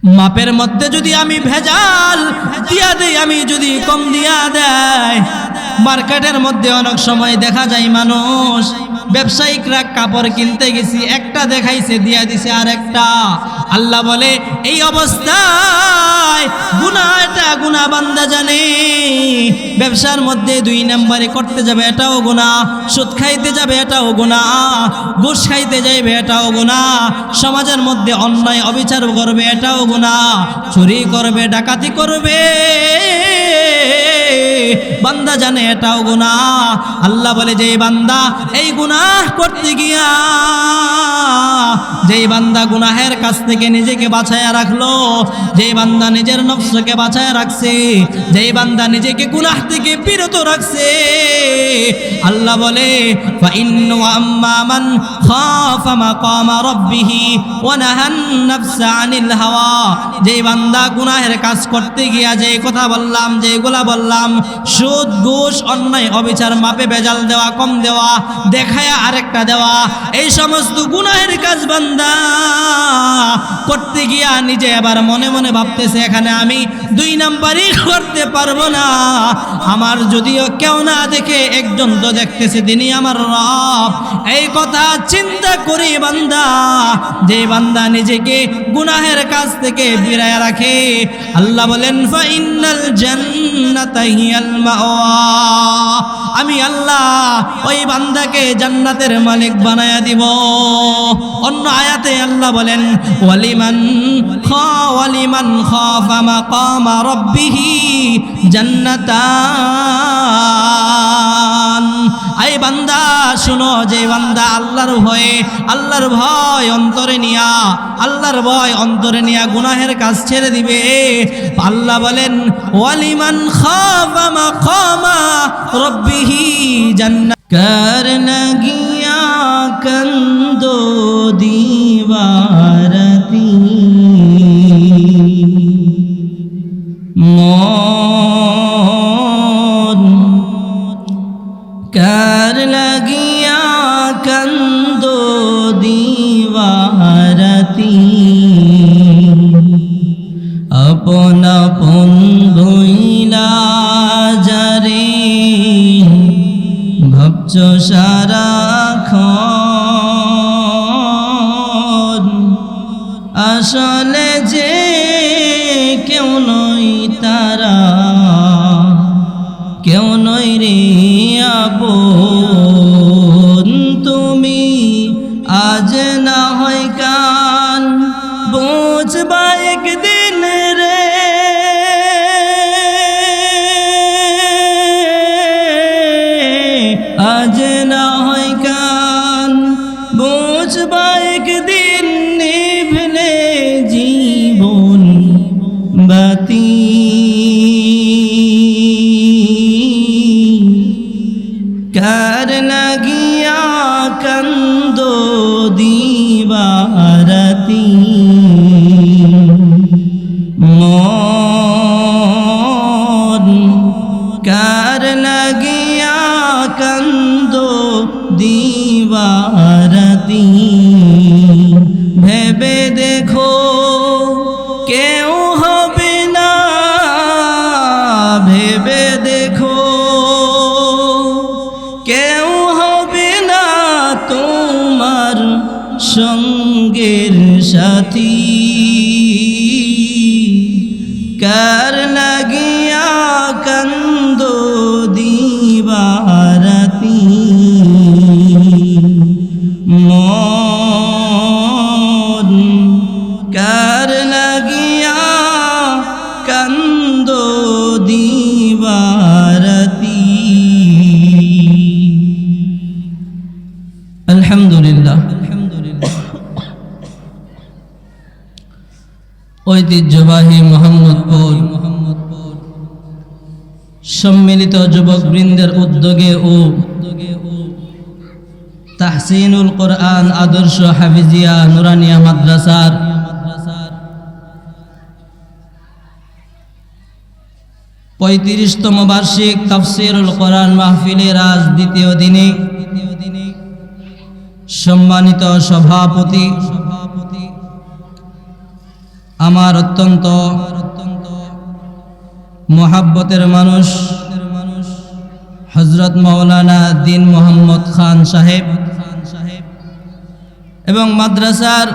মাপের মধ্যে যদি আমি ভেজাল দিয়া দেই, আমি যদি কম দিয়া দেয়, মার্কেটের মধ্যে অনেক সময় দেখা যায় মানুষ ব্যবসায়িকরা কাপড় কিনতে গেছি, একটা দেখাইছে দিয়া দিছে আরেকটা। আল্লাহ বলে এই অবস্থায় গুনাহটা গুনাহ বান্দা জানে। ব্যবসার মধ্যে 2 নম্বরে করতে যাবে এটাও গুনাহ, সুদ খাইতে যাবে এটাও গুনাহ, ঘুষ খাইতে যাইবে এটাও গুনাহ, সমাজের মধ্যে অন্যায় অবিচার করবে এটাও গুনাহ, চুরি করবে ডাকাতি করবে বান্দা জানে এটাও গুনাহ। আল্লাহ বলে যে বান্দা এই গুনাহ করতে গিয়া, যেই বান্দা গুনাহের কাছ থেকে নিজেকে বাঁচায়া রাখলো, যেই বান্দা নিজের নফসকে বাঁচায়া রাখছে, যেই বান্দা নিজেকে গুনাহ থেকে বিরত রাখছে, আল্লাহ বলে ফাইন্নু আম্মা মান খাফা মাকামা রাব্বিহি ওয়া নাহান নাফসা আনিল হাওয়া। যেই বান্দা গুনাহের কাজ করতে গিয়া যে কথা বললাম, যেগুলা বললাম, সুদ ঘুষ অন্যায় অবিচার, মাপে ভেজাল দেওয়া, কম দেওয়া, দেখায়া আরেকটা দেওয়া, এই সমস্ত গুনাহের কাজ বান্দা করতে গিয়া নিজে আবার মনে মনে ভাবতেছে এখানে আমি 2 নাম্বারই করতে পারবো না, আমার যদিও কেউ না দেখে একজন তো দেখতেছে, তিনি আমার রব। এই কথা চিন্তা করি বান্দা, যে বান্দা নিজেকে গুনাহের কাজ থেকে ফিরায়া রাখে, আল্লাহ বলেন ফাইনাল জান্নাতা হিয়াল মাওয়া, আমি আল্লাহ ওই বান্দাকে জান্নাতের মালিক বানায়া দিব। অন্য আয়াতে আল্লাহ বলেন ওয়ালিমান খাফা মাকামা রাব্বিহি জান্নাতান। এই বান্দা শুনো, যে বান্দা আল্লাহর ভয় অন্তরে নিয়া, আল্লাহর ভয় অন্তরে নিয়া গুনাহের কাজ ছেড়ে দিবে, আল্লাহ বলেন ওয়ালিমান খাফা মাকামা রাব্বিহি জান্নাত। कर लगिया कंदो दीवारती मौन, कर लगिया कंदो दीवारती अपन अपन भुइला जारे ভাবছো সারাক্ষণ, আসলে যে কেউ নই তারা, কেউ নই রে আপন। তুমি আজ না হয় কাল বুঝবা একদিন রে, আজ না হয় কাল বুঝবা একদিন, নিভলে জীবন বাতি। কার লাগিয়া কান্দো দিবারাতি মন, কার লাগিয়া কান্দো দিবারাতি। ভেবে দেখো কেউ হবে না, ভেবে দেখো কেউ হবে না তোমার সঙ্গের সাথী। কার লাগিয়া কান্দো দিবারাতি মন, কার লাগিয়া কান্দো দিবারাতি। আলহামদুলিল্লাহ, ঐতিহ্যবাহী মোহাম্মদপুর সম্মিলিত যুবক বৃন্দের উদ্যোগে ও তাহসিনুল কোরআন আদর্শ হাফিজিয়া নুরানিয়া মাদ্রাসার 35তম বার্ষিক তাফসীরুল কোরআন মাহফিলের আজ দ্বিতীয় দিনে সম্মানিত সভাপতি আমার অত্যন্ত মোহাব্বতের মানুষ হযরত মাওলানা দ্বীন মোহাম্মদ খান সাহেব এবং মাদ্রাসার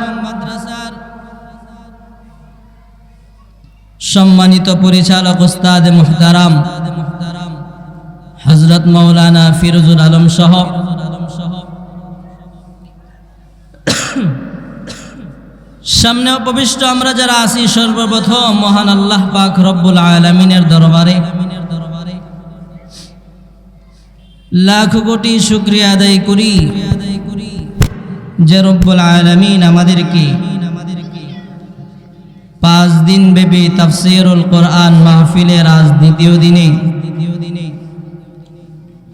সম্মানিত পরিচালক উস্তাদ মুহতারাম হযরত মাওলানা ফিরোজুল আলম সহ সামনে উপবিষ্ট আমরা যারা আছি, সর্বপ্রথম মহান আল্লাহ পাক রব্বুল আলামিনের দরবারে লাখ কোটি শুকরিয়া আদায় করি যে রব্বুল আলামিন আমাদেরকে 5 দিন ব্যাপী তাফসীরুল কোরআন মাহফিলের আজ দ্বিতীয় দিনে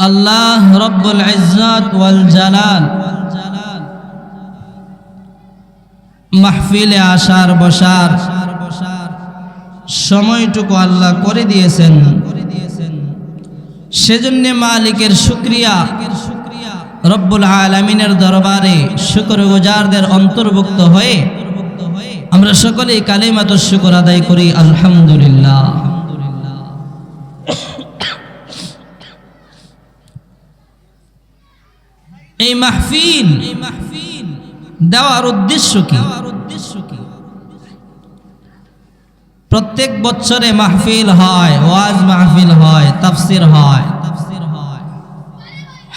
আল্লাহ রব্বুল ইজ্জত ওয়াল জালাল মাহফিলে আসার বসার সময়টুকু আল্লাহ করে দিয়েছেন। সেজন্য মালিকের শুকরিয়া, রব্বুল আলামিনের দরবারে শুকরগুজারদের অন্তর্ভুক্ত হয়ে আমরা সকলেই কালিমাতুশ শুকর আদায় করি আলহামদুলিল্লাহ। এই মাহফিল দেওয়ার উদ্দেশ্য কি? প্রত্যেক বছরে মাহফিল হয়, ওয়াজ মাহফিল হয়, তাফসির হয়।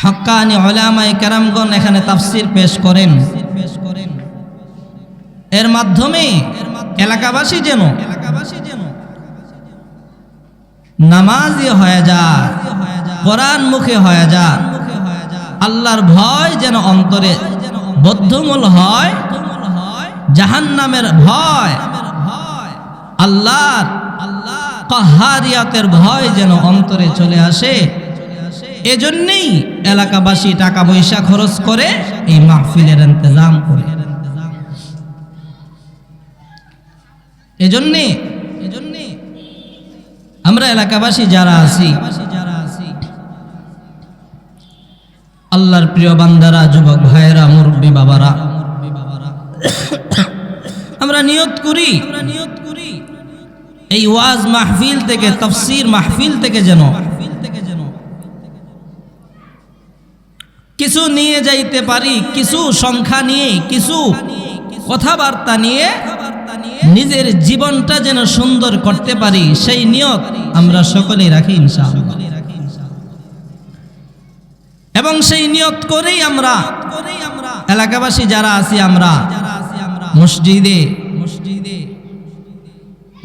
হক্কানি উলামায়ে কেরামগণ এখানে তাফসির পেশ করেন। এর মাধ্যমে এলাকাবাসী যেন নামাজি হয়ে যায়, কোরআন মুখে হয়ে যায়, আল্লাহর ভয় যেন অন্তরে বদ্ধমূল হয়, জাহান্নামের ভয়, আল্লাহর কাহারিয়াতের ভয় যেন অন্তরে চলে আসে। এজন্যই এলাকাবাসী টাকা পয়সা খরচ করে এই মাহফিলের ইন্তজাম করে। এজন্যে আমরা এলাকাবাসী যারা আছি, আল্লাহর প্রিয় বান্দারা, যুবক ভাইয়েরা, মুরব্বী বাবারা, আমরা নিয়ত করি এই ওয়াজ মাহফিল থেকে, তাফসীর মাহফিল থেকে যেন কিছু নিয়ে যাইতে পারি, কিছু সংখ্যা নিয়ে, কিছু কথাবার্তা নিয়ে নিজের জীবনটা যেন সুন্দর করতে পারি, সেই নিয়ত আমরা সকলেই রাখি ইনশাআল্লাহ। এবং সেই নিয়ত করেই আমরা এলাকাবাসী যারা আছি, আমরা মসজিদে,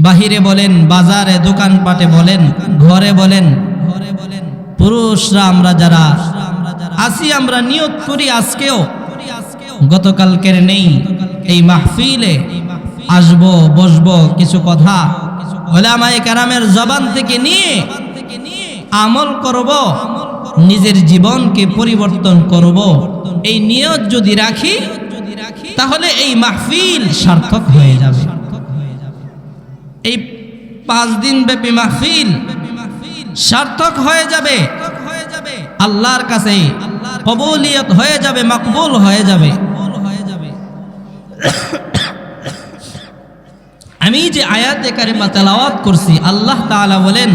বাহিরে বলেন, বাজারে, দোকানপাটে বলেন, ঘরে বলেন, পুরুষরা আমরা যারা আছি, আমরা নিয়ত করি আজকেও, গতকালকের নেই, এই মাহফিলে আসবো, বসবো, কিছু কথা উলামায়ে কেরামের জবান থেকে নিয়ে আমল করব, নিজের জীবনকে পরিবর্তন করব। এই নিয়ত যদি রাখি তাহলে এই মাহফিল সার্থক হয়ে যাবে। এই 5 দিন ব্যাপী মাহফিল সার্থক হয়ে যাবে, আল্লাহর কাছে কবুলিয়ত হয়ে যাবে, মকবুল হয়ে যাবে। আমি যে আয়াতে কারিমা তেলাওয়াত করছি, আল্লাহ তাআলা বলেন,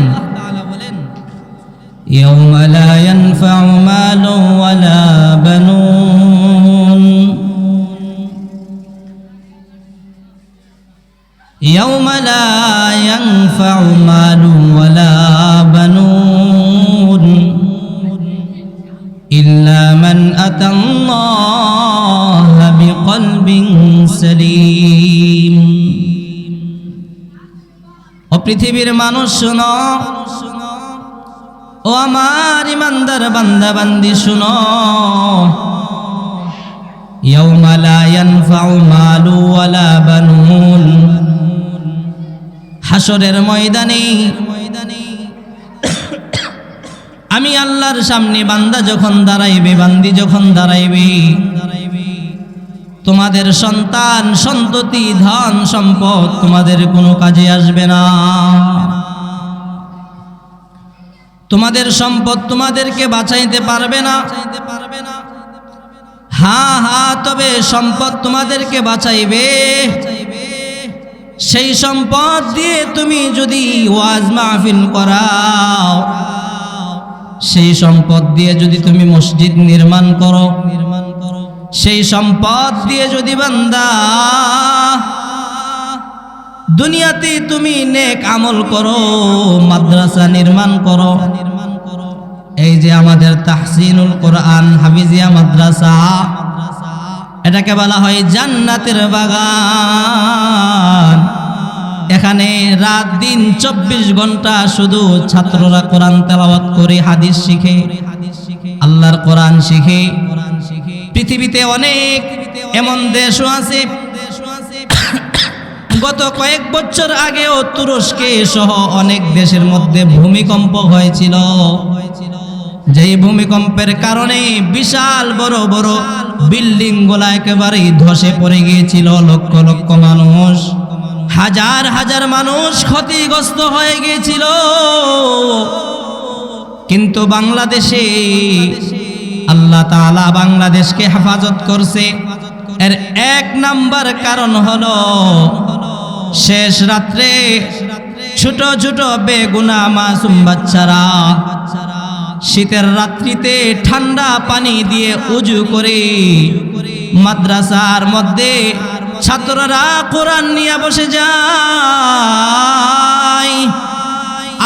يوم لا ينفع مال ولا بنون يوم لا ينفع مال ولا بنون إلا من أتى الله بقلب سليم। ও পৃথিবীর মানুষ শোনো, ও আমার ইমানদার বান্দা বান্দি শুনো, ইয়াউমা লা ইয়ানফাউ মালু ওয়ালা বানুন, হাসরের ময়দানে আমি আল্লাহর সামনে বান্দা যখন দাঁড়াইবে, বান্দি যখন দাঁড়াইবে, তোমাদের সন্তান সন্ততি ধন সম্পদ তোমাদের কোনো কাজে আসবে না। তোমাদের সম্পদ তোমাদেরকে বাঁচাইতে পারবে না। হ্যাঁ, তবে সম্পদ তোমাদেরকে বাঁচাইবে, সেই সম্পদ দিয়ে তুমি যদি ওয়াজ মাহফিল করাও, সেই সম্পদ দিয়ে যদি তুমি মসজিদ নির্মাণ করো, সেই সম্পদ দিয়ে যদি বান্দা দুনিয়াতে তুমি নেক আমল করো, মাদ্রাসা নির্মাণ করো, এই যে আমাদের তাহসিনুল কোরআন হাফিজিয়া মাদ্রাসা, এটাকে বলা হয় জান্নাতের বাগান। এখানে রাত দিন 24 ঘন্টা শুধু ছাত্ররা কোরআন তেলাওয়াত করে, হাদিস শিখে, আল্লাহর কোরআন শিখে। পৃথিবীতে অনেক এমন দেশও আছে, গত কয়েক বছর আগেও তুরস্কে সহ অনেক দেশের মধ্যে ভূমিকম্প হয়েছিল। যেই ভূমিকম্পের কারণে বিশাল বড় বড় বিল্ডিং গুলা একেবারেই ধসে পড়ে গিয়েছিল। লক্ষ লক্ষ মানুষ, হাজার হাজার মানুষ ক্ষতিগ্রস্ত হয়ে গিয়েছিল। কিন্তু বাংলাদেশে আল্লাহ তাআলা বাংলাদেশকে হেফাজত করছে। এর এক নাম্বার কারণ হলো শেষ রাত্রে ছোট ছোট বেগুনাহ মাসুম বাচ্চারা শীতের রাত্রিতে ঠান্ডা পানি দিয়ে উজু করে মাদ্রাসার মধ্যে ছাত্ররা কোরআন নিয়ে বসে যায়।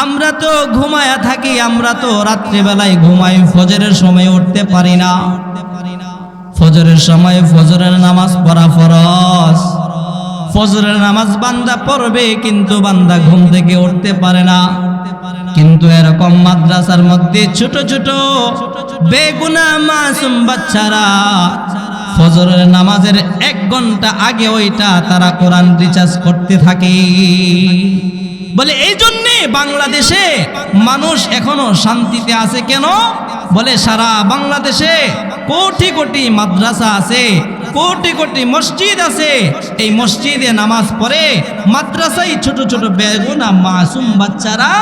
আমরা তো ঘুমায়া থাকি, আমরা তো রাত্রিবেলায় ঘুমাই, ফজরের সময় উঠতে পারি না। ফজরের সময় ফজরের নামাজ পড়া ফরজ, ফজরের নামাজ বান্দা পড়বে, কিন্তু বান্দা ঘুম থেকে উঠতে পারে না। কিন্তু এরকম মাদ্রাসার মধ্যে ছোট ছোট বেগুনাহ মাসুম বাচ্চারা ফজরের নামাজের 1 ঘন্টা আগে ওইটা তারা কোরআন রিচার্জ করতে থাকে। বলে এই জন্যে বাংলাদেশে মানুষ এখনো শান্তিতে আছে কেন? বলে সারা বাংলাদেশে কোটি কোটি মাদ্রাসা আছে, কোটি কোটি মসজিদ আছে। এই মসজিদে নামাজ পড়ে, মাদ্রাসায় ছোট ছোট বেগুনাহ মাসুম বাচ্চারা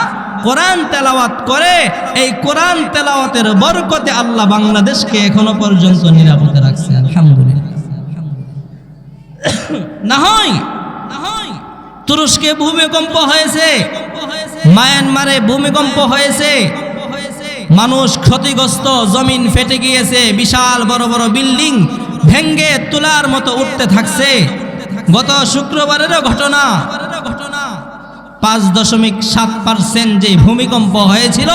কোরআন তেলাওয়াত করে। এই কোরআন তেলাওয়াতের বরকতে আল্লাহ বাংলাদেশকে এখনো পর্যন্ত নিরাপদে রাখছে, আলহামদুলিল্লাহ। না হয় তুরস্কে ভূমিকম্প হয়েছে, মায়ানমারে ভূমিকম্প হয়েছে, মানুষ ক্ষতিগ্রস্ত, জমিন ফেটে গিয়েছে, বিশাল বড় বড় বিল্ডিং ভেঙ্গে তুলার মতো উঠতে থাকছে। গত শুক্রবারেরও ঘটনা, 5.7% যে ভূমিকম্প হয়েছিল,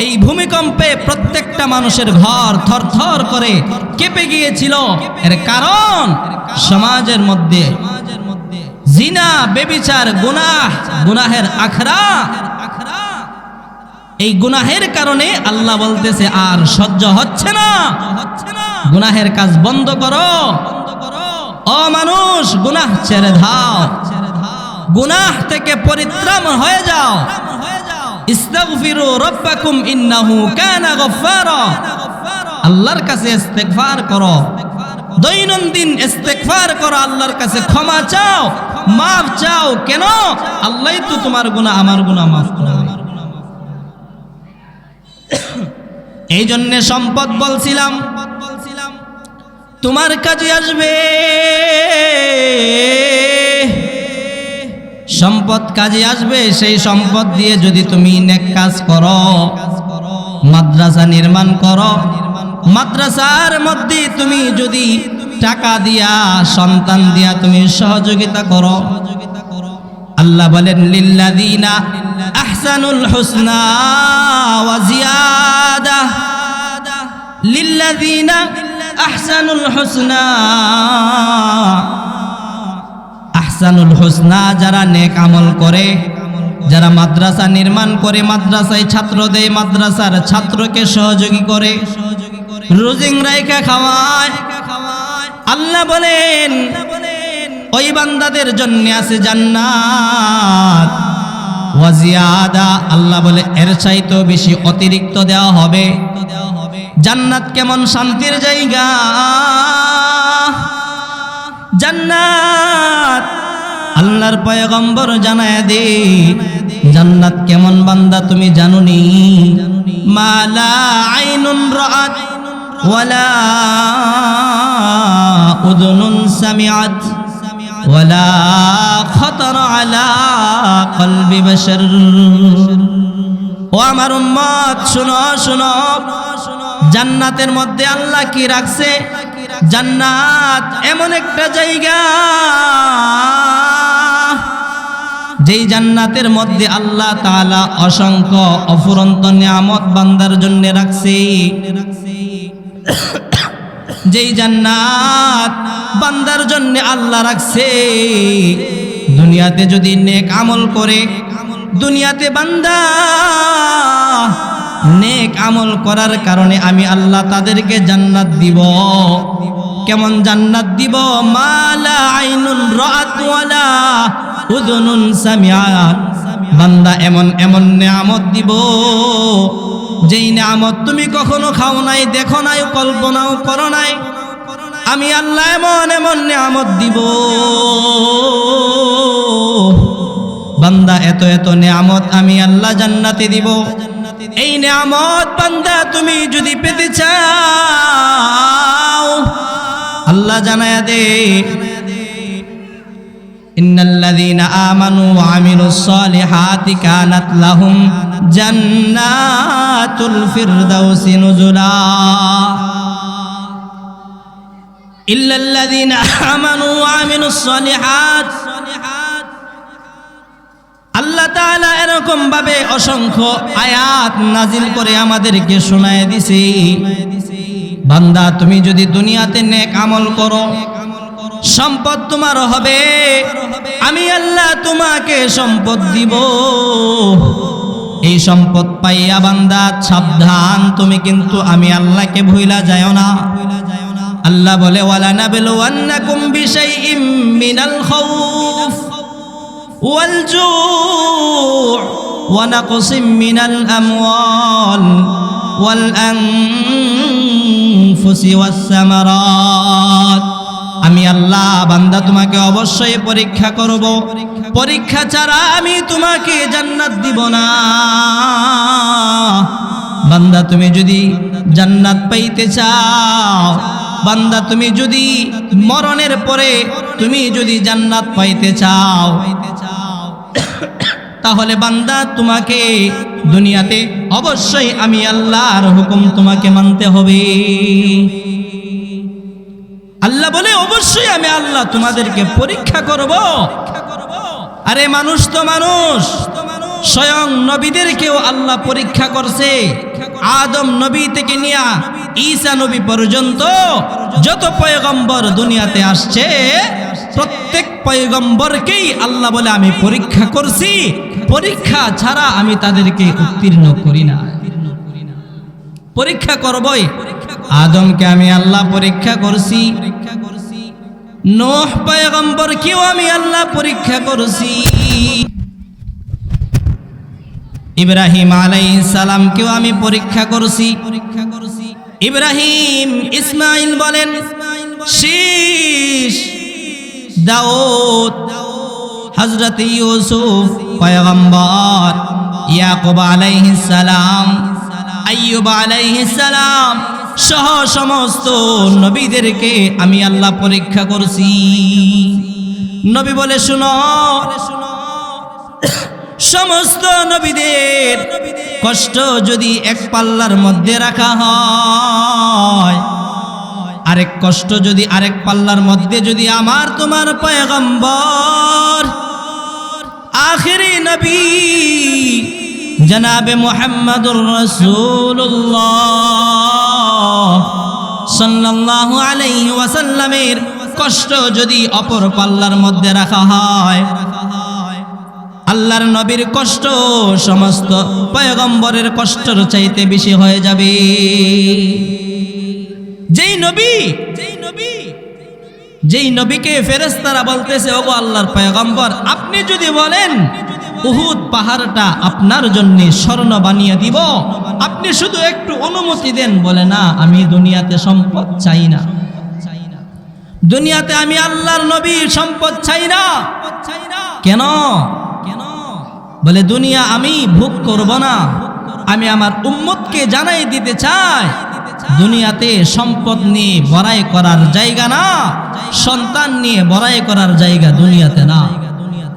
এই ভূমিকম্পে প্রত্যেকটা মানুষের ঘর থরথর করে কেঁপে গিয়েছিল। এর কারণ সমাজের মধ্যে জিনা, ব্যভিচার, গুনাহের আখড়া। এই গুনাহের কারণে আল্লাহ বলতেছে আর সহ্য হচ্ছে না, গুনাহের কাজ বন্ধ করো। ও মানুষ, গুনাহ ছেড়ে দাও, গুনাহ থেকে পরিত্রাণ হয়ে যাও। ইস্তাগফিরু রাব্বাকুম ইন্নাহু কানা গফফারা। আল্লাহর কাছে ইস্তেগফার করো, দৈনন্দিন ইস্তেগফার করো, আল্লাহর কাছে ক্ষমা চাও, মাফ চাও। কেন? আল্লাহই তো তোমার গুনাহ, আমার গুনাহ মাফ করবে। এই জন্য সম্পদ বলছিলাম তোমার কাজে আসবে, সম্পদ কাজে আসবে। সেই সম্পদ দিয়ে যদি তুমি নেক কাজ করো, মাদ্রাসা নির্মাণ করো, মাদ্রাসার মধ্যে তুমি যদি টাকা দিয়া, সন্তান দিয়া তুমি সহযোগিতা করো, আল্লাহ বলেন লিল্লাযীনা আহসানুল হুসনা ওয়া জিয়াদা, লিল্লাযীনা আহসানুল হুসনা। আহসানুল হুসনা যারা নেক আমল করে, যারা মাদ্রাসা নির্মাণ করে, মাদ্রাসায় ছাত্র দেয়, মাদ্রাসার ছাত্রকে সহযোগী করে, রোজিং রাইখা খাওয়ায়, আল্লাহ বলেন ওই বান্দাদের জন্য আছে জান্নাত ওয়া জিয়াদা। আল্লাহ বলে এর চাইতেও বেশি অতিরিক্ত দেওয়া হবে। জান্নাত কেমন শান্তির জায়গা, জান্নাত আল্লাহর পয়গম্বর জানায় দে জান্নাত কেমন বান্দা তুমি জানোনি? মা লা আইনুন রাআত ওয়ালা উযুনুন সামিআত ওয়ালা খাতার আলা কলবি বাশার। ও আমার উম্মত শুনো শুনো, জান্নাতের মধ্যে আল্লাহ কি রাখছে? জান্নাত এমন একটা জায়গা যেই জান্নাতের মধ্যে আল্লাহ তাআলা অসংখ্য অফুরন্ত নিয়ামত বান্দার জন্য রাখছে। যেই জান্নাত বান্দার জন্য আল্লাহ রাখছে, দুনিয়াতে যদি নেক আমল করে, দুনিয়াতে বান্দা নেক আমল করার কারণে আমি আল্লাহ তাদেরকে জান্নাত দিব। কেমন জান্নাত দিব? মালা আইনুন রাআত ওয়ালা উযুনুন সামিআত। বান্দা এমন এমন নিয়ামত দিব, যেই নিয়ামত তুমি কখনো খাও নাই, দেখো নাই, কল্পনাও করো নাই। আমি আল্লাহ এমন এমন নিয়ামত দিব। বান্দা এত এত নিয়ামত আমি আল্লাহ জান্নাতে দিব। এই নিয়ামত বান্দা তুমি যদি পেতে চাও, আল্লাহ জানায়া দে, ইন্নাল্লাযীনা আমানু ওয়া আমিলুস সালিহাতি কানাত লাহুম জান্নাতুল ফিরদাউসি নুজুলা। ইল্লাল্লাযীনা আমানু ওয়া আমিলুস সালিহাত। আল্লাহ তাআলা এরকম ভাবে অসংখ্য আয়াত নাজিল করে আমাদেরকে শোনায় দিছে, বান্দা তুমি যদি দুনিয়াতে নেক আমল করো, সম্পদ তোমার হবে, আমি আল্লাহ তোমাকে সম্পদ দিব। এই সম্পদ পাইয়া বান্দা সাবধান, তুমি কিন্তু আমি আল্লাহকে ভুইলা যাও না। আল্লাহ বলে, ওয়ালা নাবলুওয়ান্নাকুম বিশাইইম মিনাল খাউফ ওয়াল জু' ওয়া নাকসিম মিনাল আমওয়াল ওয়াল আনফুসি ওয়াস সামারাত। আমি আল্লাহ বান্দা তোমাকে অবশ্যই পরীক্ষা করব, পরীক্ষা ছাড়া আমি তোমাকে জান্নাত দিব না। বান্দা তুমি যদি জান্নাত পাইতে চাও, বান্দা তুমি যদি মরণের পরে তুমি যদি জান্নাত পাইতে চাও, তাহলে বান্দা তোমাকে দুনিয়াতে অবশ্যই আমি আল্লাহর হুকুম তোমাকে মানতে হবে। আল্লাহ বলে, অবশ্যই আমি আল্লাহ তোমাদেরকে পরীক্ষা করব। আরে মানুষ তো মানুষ, স্বয়ং নবীদেরকেও আল্লাহ পরীক্ষা করছে। আদম নবী থেকে নিয়া ঈসা নবী পর্যন্ত যত পয়গম্বর দুনিয়াতে আসছে, প্রত্যেক পয়গম্বরকেই আল্লাহ বলে আমি পরীক্ষা করছি, পরীক্ষা ছাড়া আমি তাদেরকে উত্তীর্ণ করি না। পরীক্ষা করবই। আদমকে আমি আল্লাহ পরীক্ষা করছি, নূহ পয়গম্বরকেও আমি আল্লাহ পরীক্ষা করছি, ইব্রাহিম আলাইহিস সালামকেও আমি পরীক্ষা করছি। ইব্রাহিম, ইসমাইল বলেন, শীষ, দাউদ, হযরত ইউসুফ পয়গম্বর, ইয়াকুব আলাইহিস সালাম, আইয়ুব আলাইহিস সালাম সহ সমস্ত নবীদেরকে আমি আল্লাহ পরীক্ষা করছি। নবী বলে, শুনো, সমস্ত নবীদের কষ্ট যদি এক পাল্লার মধ্যে রাখা হয়, আরেক কষ্ট যদি আরেক পাল্লার মধ্যে যদি আমার তোমার পয়গম্বর আখিরি নবী জনাবে মুহাম্মদুর রাসূলুল্লাহ সাল্লাল্লাহু আলাইহি ওয়াসাল্লামের কষ্ট যদি অপর পাল্লার মধ্যে রাখা হয়, আল্লাহর নবীর কষ্ট সমস্ত পয়গম্বরের কষ্টের চাইতে বেশি হয়ে যাবে। যেই নবীকে ফেরেশতারা বলতেছে, ওগো আল্লাহর পয়গম্বর, আপনি যদি বলেন উহুদ পাহাড়টা আপনার জন্য স্বর্ণ বানিয়ে দিব, আপনি শুধু একটু অনুমতি দেন। বলে, না, আমি দুনিয়াতে সম্পদ চাই না, দুনিয়াতে আমি আল্লাহর নবীর সম্পদ চাই না। কেন? বলে, দুনিয়া আমি ভোগ করব না, আমি আমার উম্মতকে জানাই দিতে চাই দুনিয়াতে সম্পদ নিয়ে বড়াই করার জায়গা না, সন্তান নিয়ে বড়াই করার জায়গা দুনিয়াতে না।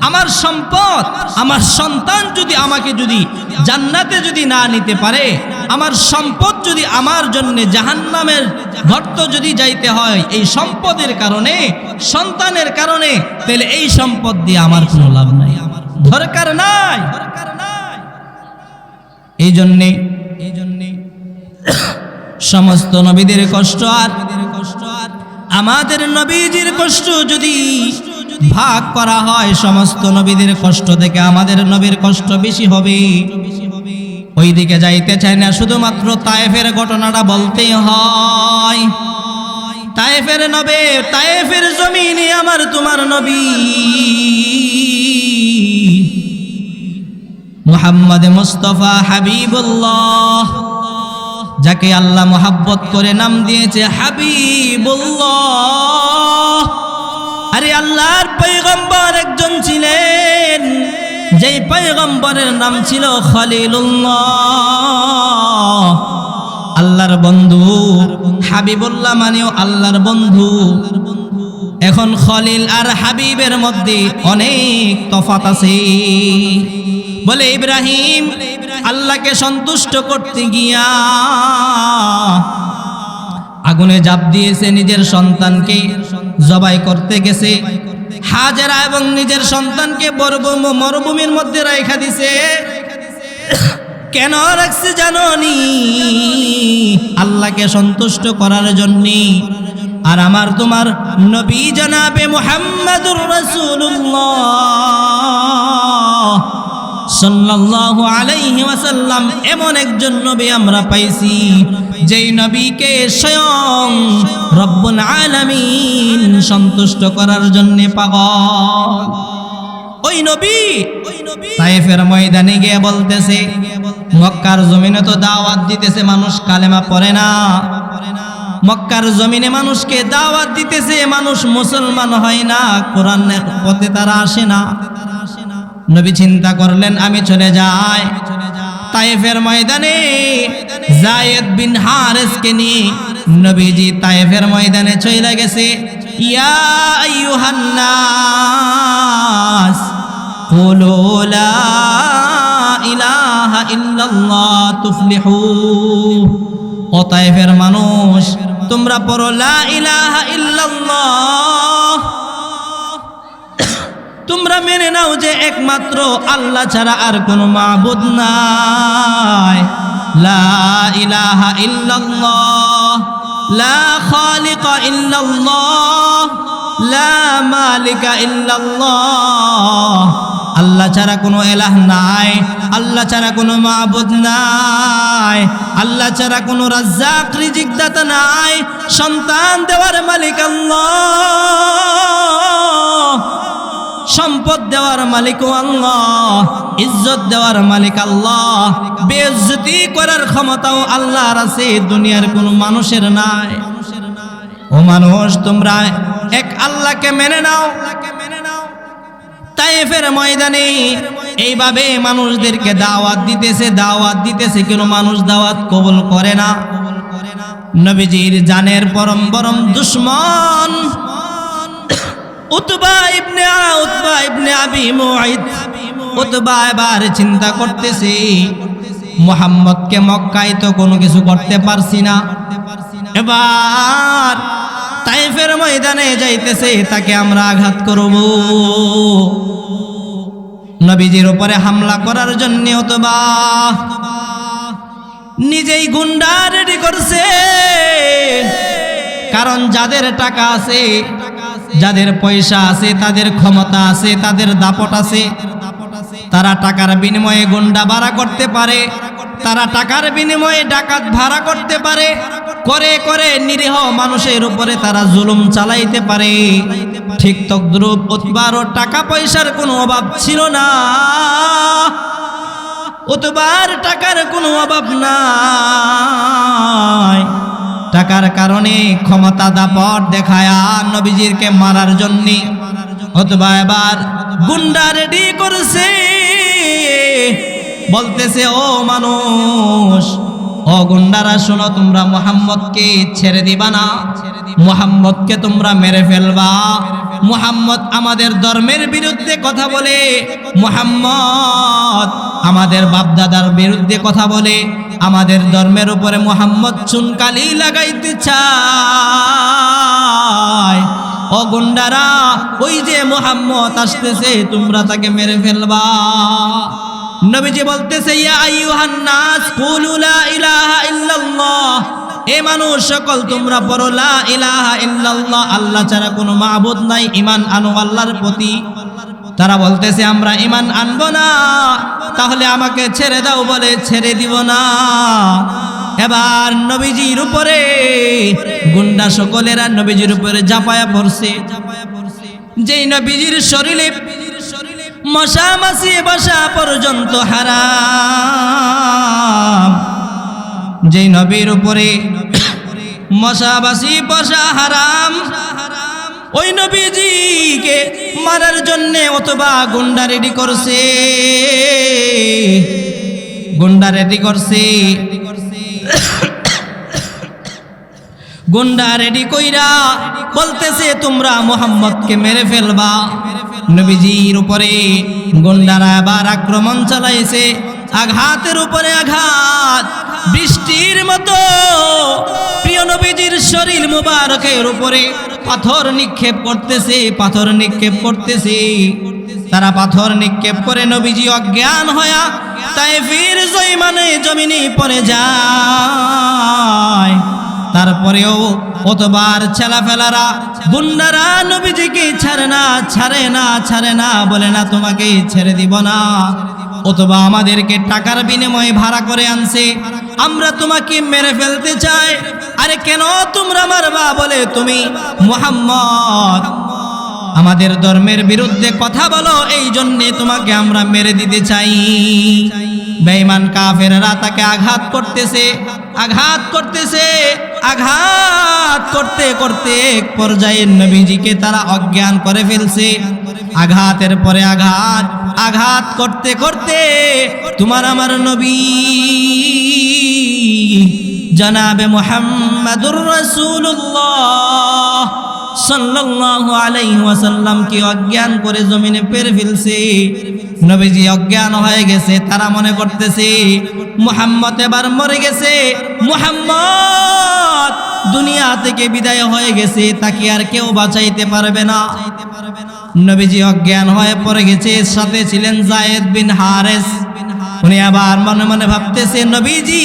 আমার সম্পদ, আমার সন্তান যদি আমাকে যদি জান্নাতে যদি না নিতে পারে, আমার সম্পদ যদি আমার জন্য জাহান্নামের গর্ত যদি যাইতে হয় এই সম্পদের কারণে, সন্তানের কারণে, তাহলে এই সম্পদ দিয়ে আমার কোনো লাভ নাই, দরকার নাই। এই জন্যে সমস্ত নবীদের কষ্ট আর আমাদের নবীজির কষ্ট যদি ভাগ করা হয়, সমস্ত নবীদের কষ্ট থেকে আমাদের নবীর কষ্ট বেশি হবে। ওই দিকে যাইতে চাই না, শুধুমাত্র তায়েফের ঘটনাটা বলতেই হয়। তায়েফের জমিনে আমার তোমার নবী মুহাম্মদ মুস্তাফা হাবিবুল্লাহ, যাকে আল্লাহ মোহাব্বত করে নাম দিয়েছে হাবিবুল্লাহ। আরে আল্লাহর পয়গম্বর একজন ছিলেন, যেই পয়গম্বরের নাম ছিল খলিলুল্লাহ, আল্লাহর বন্ধু। হাবিবুল্লাহ মানেও আল্লাহর বন্ধু। এখন খলিল আর হাবিবের মধ্যে অনেক তফাৎ আছে। বলে ইব্রাহিম আল্লাহকে সন্তুষ্ট করতে গিয়া আগুনে ঝাঁপ দিয়েছে, নিজের সন্তানকে জবাই করতে গেছে। হাজেরা এবং নিজের সন্তানকে মরুভূমির মধ্যে রাখা দিছে। কেন রাখছে জানোনি? আল্লাহকে সন্তুষ্ট করার জন্য। আর আমার তোমার নবী জনাবে মুহাম্মাদুর রাসূলুল্লাহ সাল্লাল্লাহু আলাইহি ওয়াসাল্লাম এমন একজন নবী আমরা পাইছি, যেই নবীকে স্বয়ং রব্বুল আলামিন সন্তুষ্ট করার জন্য পাগল। ওই নবী তায়েফের ময়দানে গিয়ে বলতেছে, মক্কার জমিনে তো দাওয়াত দিতেছে, মানুষ কালেমা পড়ে না। মক্কার জমিনে মানুষকে দাওয়াত দিতেছে, মানুষ মুসলমান হয় না, কোরআনের পথে তারা আসে না। নবী চিন্তা করলেন আমি চলে যাই তায়েফের ময়দানে। যায়েদ বিন হারেসকে নিয়ে নবীজি তায়েফের ময়দানে চলে গেছে। ইয়া আইয়ুহান নাস কুলু লা ইলাহা ইল্লাল্লাহ তুফলিহু। ও তায়েফের মানুষ, তোমরা পড়ো লা ইলাহা ইল্লাল্লাহ, তোমরা মেনে নাও যে একমাত্র আল্লাহ ছাড়া আর কোনো মাবুদ নাই। লা ইলাহা ইল্লাল্লাহ, লা খালিকা ইল্লাল্লাহ, লা মালিকা ইল্লাল্লাহ। আল্লাহ ছাড়া কোনো ইলাহ নাই, আল্লাহ ছাড়া কোনো মাবুদ নাই, আল্লাহ ছাড়া কোনো রাজ্জাক রিজিক দাতা নাই। সন্তান দেওয়ার মালিক আল্লাহ, সম্পদ দেওয়ার মালিক আল্লাহ, ইজ্জত দেওয়ার মালিক আল্লাহ, বেইজ্জতি করার ক্ষমতাও আল্লাহর আছে, দুনিয়ার কোনো মানুষের নাই। ও মানুষ, তোমরা এক আল্লাহকে মেনে নাও। তায়েফের ময়দানে এইভাবে মানুষদেরকে দাওয়াত দিতেছে, কোনো মানুষ দাওয়াত কবুল করে না। নবীজির জানের পরম দুশমন উতবা ইবনে আবি মুআইদ, উতবা এবার চিন্তা করতেছে, মুহাম্মদকে মক্কায় তো কোনো কিছু করতে পারছি না, এবার তায়েফের ময়দানে যাইতেছে, তাকে আমরা আঘাত করব। নবীজির উপরে হামলা করার জন্য উতবা নিজেই গুন্ডা রেডি করছে। কারণ যাদের টাকা আছে, যাদের পয়সা আছে, তাদের ক্ষমতা আছে, তাদের দাপট আছে, তারা টাকার বিনিময়ে গুন্ডা ভাড়া করতে পারে, তারা টাকার বিনিময়ে ডাকাত ভাড়া করতে পারে, করে নিরীহ মানুষের উপরে তারা জুলুম চালাইতে পারে। ঠিক তদ্রূপ উতবারও টাকা পয়সার কোনো অভাব ছিল না, উতবার টাকার কোনো অভাব নাই। টাকার কারণে ক্ষমতা দাপট দেখায়া নবীজিরকে মারার জন্য উতবা এবার গুন্ডা রেডি করছে। বলতেছে, ও মানুষ, ও গুন্ডারা শোনো, তোমরা মুহাম্মদকে ছেড়ে দিবা না। মুহাম্মদকে তোমরা মেরে ফেলবা। মুহাম্মদ আমাদের ধর্মের বিরুদ্ধে কথা বলে, মুহাম্মদ আমাদের বাপদাদার বিরুদ্ধে কথা বলে, আমাদের ধর্মের উপরে মুহাম্মদ চুনকালি লাগাইতে চায়। ও গুন্ডারা, ওই যে মুহাম্মদ আসতেছে, তোমরা তাকে মেরে ফেলবা। নবীজি বলতেছে, ইয়া আইয়ুহান নাস কুলু লা ইলাহা ইল্লাল্লাহ, এ মানুষ সকল তোমরা পড়ো লা ইলাহা ইল্লাল্লাহ, আল্লাহ ছাড়া কোনো মাবুদ নাই, ঈমান আনো আল্লাহর প্রতি। তারা বলতেছে আমরা ঈমান আনবো না, তাহলে আমাকে ছেড়ে দাও, বলে ছেড়ে দিব না। এবার নবীজির উপরে গুন্ডা সকলেরা নবীজির উপরে ঝাঁপায়া পড়ছে। যেই নবীজির শরীরে মশা মাছি বসা পর্যন্ত হারাম, যেই নবীর উপরে মশা মাছি বসা হারাম, ওই নবীজিকে মারার জন্যে অথবা গুন্ডা রেডি করছে, গুন্ডা রেডি করছে, গুন্ডা রেডি কইরা বলতেছে তোমরা মুহাম্মদকে মেরে ফেলবা। নবীজির উপরে গুন্ডারা আবার আক্রমণ চালাইছে, আঘাতের উপরে আঘাত, বৃষ্টির মতো প্রিয় নবীজির শরীর মুবারকের উপরে পাথর নিক্ষেপ করতেছে, পাথর নিক্ষেপ করতেছে। তারা পাথর নিক্ষেপ করে নবীজি অজ্ঞান হয়া তায়েফের জমিনে পড়ে যায়। তারপরেও অতবার ছেলাফেলারা গুন্ডারা নবীজিকে ছাড়ে না, ছাড়ে না, ছাড়ে না, বলে না তোমাকে ছেড়ে দিব না, অথবা আমাদেরকে টাকার বিনিময়ে ভাড়া করে আনছে, আমরা তোমাকে মেরে ফেলতে চাই। আরে কেন তোমরা মারবা? বলে তুমি মুহাম্মদ আমাদের ধর্মের বিরুদ্ধে কথা বলো, এই জন্যে তোমাকে আমরা মেরে দিতে চাই। বেঈমান কাফেররা তাকে আঘাত করতেছে, আঘাত করতেছে, আঘাত করতে করতে এক পর্যায়ে নবীজিকে তারা অজ্ঞান করে ফেলছে। আঘাতের পরে আঘাত, আঘাত করতে করতে তোমার আমার নবী জনাবে মুহাম্মাদুর রাসূলুল্লাহ সাল্লাল্লাহু আলাইহি ওয়াসাল্লাম কি অজ্ঞান করে জমিনে পেরে ফেলছে। নবীজি অজ্ঞান হয়ে গেছে, তারা মনে করতেছে মুহাম্মদ এবার মরে গেছে, মুহাম্মদ দুনিয়া থেকে বিদায় হয়ে গেছে, তাকে আর কেউ বাঁচাইতে পারবে না। নবীজি অজ্ঞান হয়ে পড়ে গেছে, সাথে ছিলেন যায়েদ বিন হারেস। উনি আবার মনে মনে ভাবতেছে নবীজি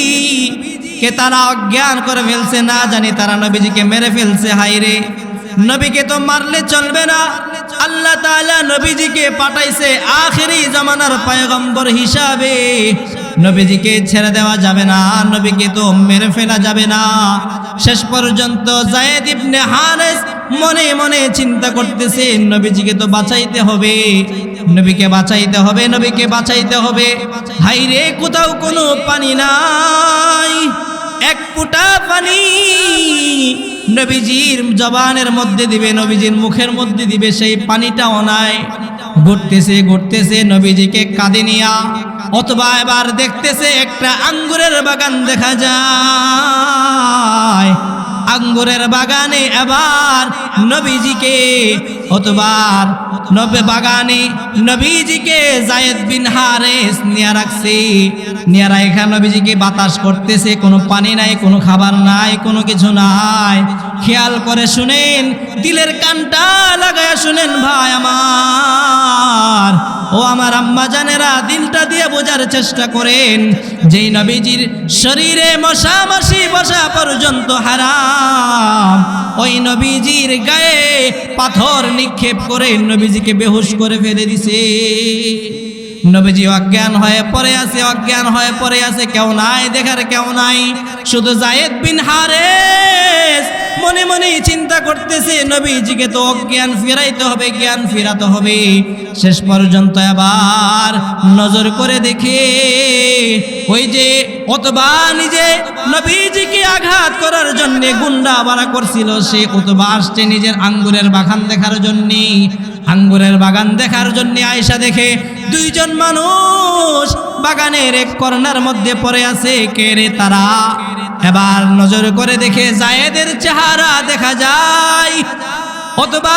কে তারা অজ্ঞান করে ফেলছে, না জানি তারা নবীজিকে মেরে ফেলছে। হায়রে, নবীকে তো মারলে চলবে না, আল্লাহ তাআলা নবীজিকে পাঠাইছে আখেরি জামানার পয়গম্বর হিসাবে, নবীজিকে ছেড়ে দেওয়া যাবে না, নবীকে তো মেরে ফেলা যাবে না। শেষ পর্যন্ত যায়েদ ইবনে হারেস মনে মনে চিন্তা করতেছে নবীজিকে তো বাঁচাইতে হবে, নবীকে বাঁচাইতে হবে, নবীকে বাঁচাইতে হবে। হায়রে, কোথাও কোনো পানি নাই, এক ফোঁটা পানি নবীজির জবানের মধ্যে দিবে, নবীজির মুখের মধ্যে দিবে, সেই পানিটাও নাই। ঘুরতেছে ঘুরতেছে নবীজিকে কাঁধে নিয়া, অথবা এবার দেখতেছে একটা আঙ্গুরের বাগান দেখা যায়, আঙ্গুরের বাগানে এবার নবীজিকে, অতবার বাগানে নবীজিকে যায়েদ বিন হারেস নিয়ে রাখছে, নিয়ে রাখা নবীজিকে বাতাস করতেছে, কোনো পানি নাই, কোনো খাবার নাই, কোনো কিছু নাই। খেয়াল করে শুনেন, দিলের কানটা লাগায় শুনেন ভাই আমার, ও আমার আম্মা জানেরা, দিলটা দিয়ে বোঝার চেষ্টা করেন। যেই নবীজির শরীরে মশা মাছি বসা পর্যন্ত হারাম, ওই নবীজির গায়ে পাথর নিক্ষেপ করে নবীজিকে বেহুশ করে ফেলে দিছে। নবীজি অজ্ঞান হয়ে পড়ে আছে, অজ্ঞান হয়ে পড়ে আছে, কেউ নাই, দেখার কেউ নাই, শুধু যায়েদ বিন হারেস মনে মনে চিন্তা করতেছে নবীজিকে তো অজ্ঞান ফিরাইতে হবে, জ্ঞান ফিরাতে হবে। শেষ পর্যন্ত আবার নজর করে দেখে ওই যে অতবা নিজে নবীজিকে আঘাত করার জন্য গুন্ডা বাড়া করছিল, সে অতবা আসছে নিজের আঙ্গুরের বাগান দেখার জন্য। আঙ্গুরের বাগান দেখার জন্য আয়েশা দেখে দুইজন মানুষ বাগানের এক কর্নার মধ্যে পড়ে আছে। কে রে তারা? এবার নজর করে দেখে যায়েদের চেহারা দেখা যায়। অথবা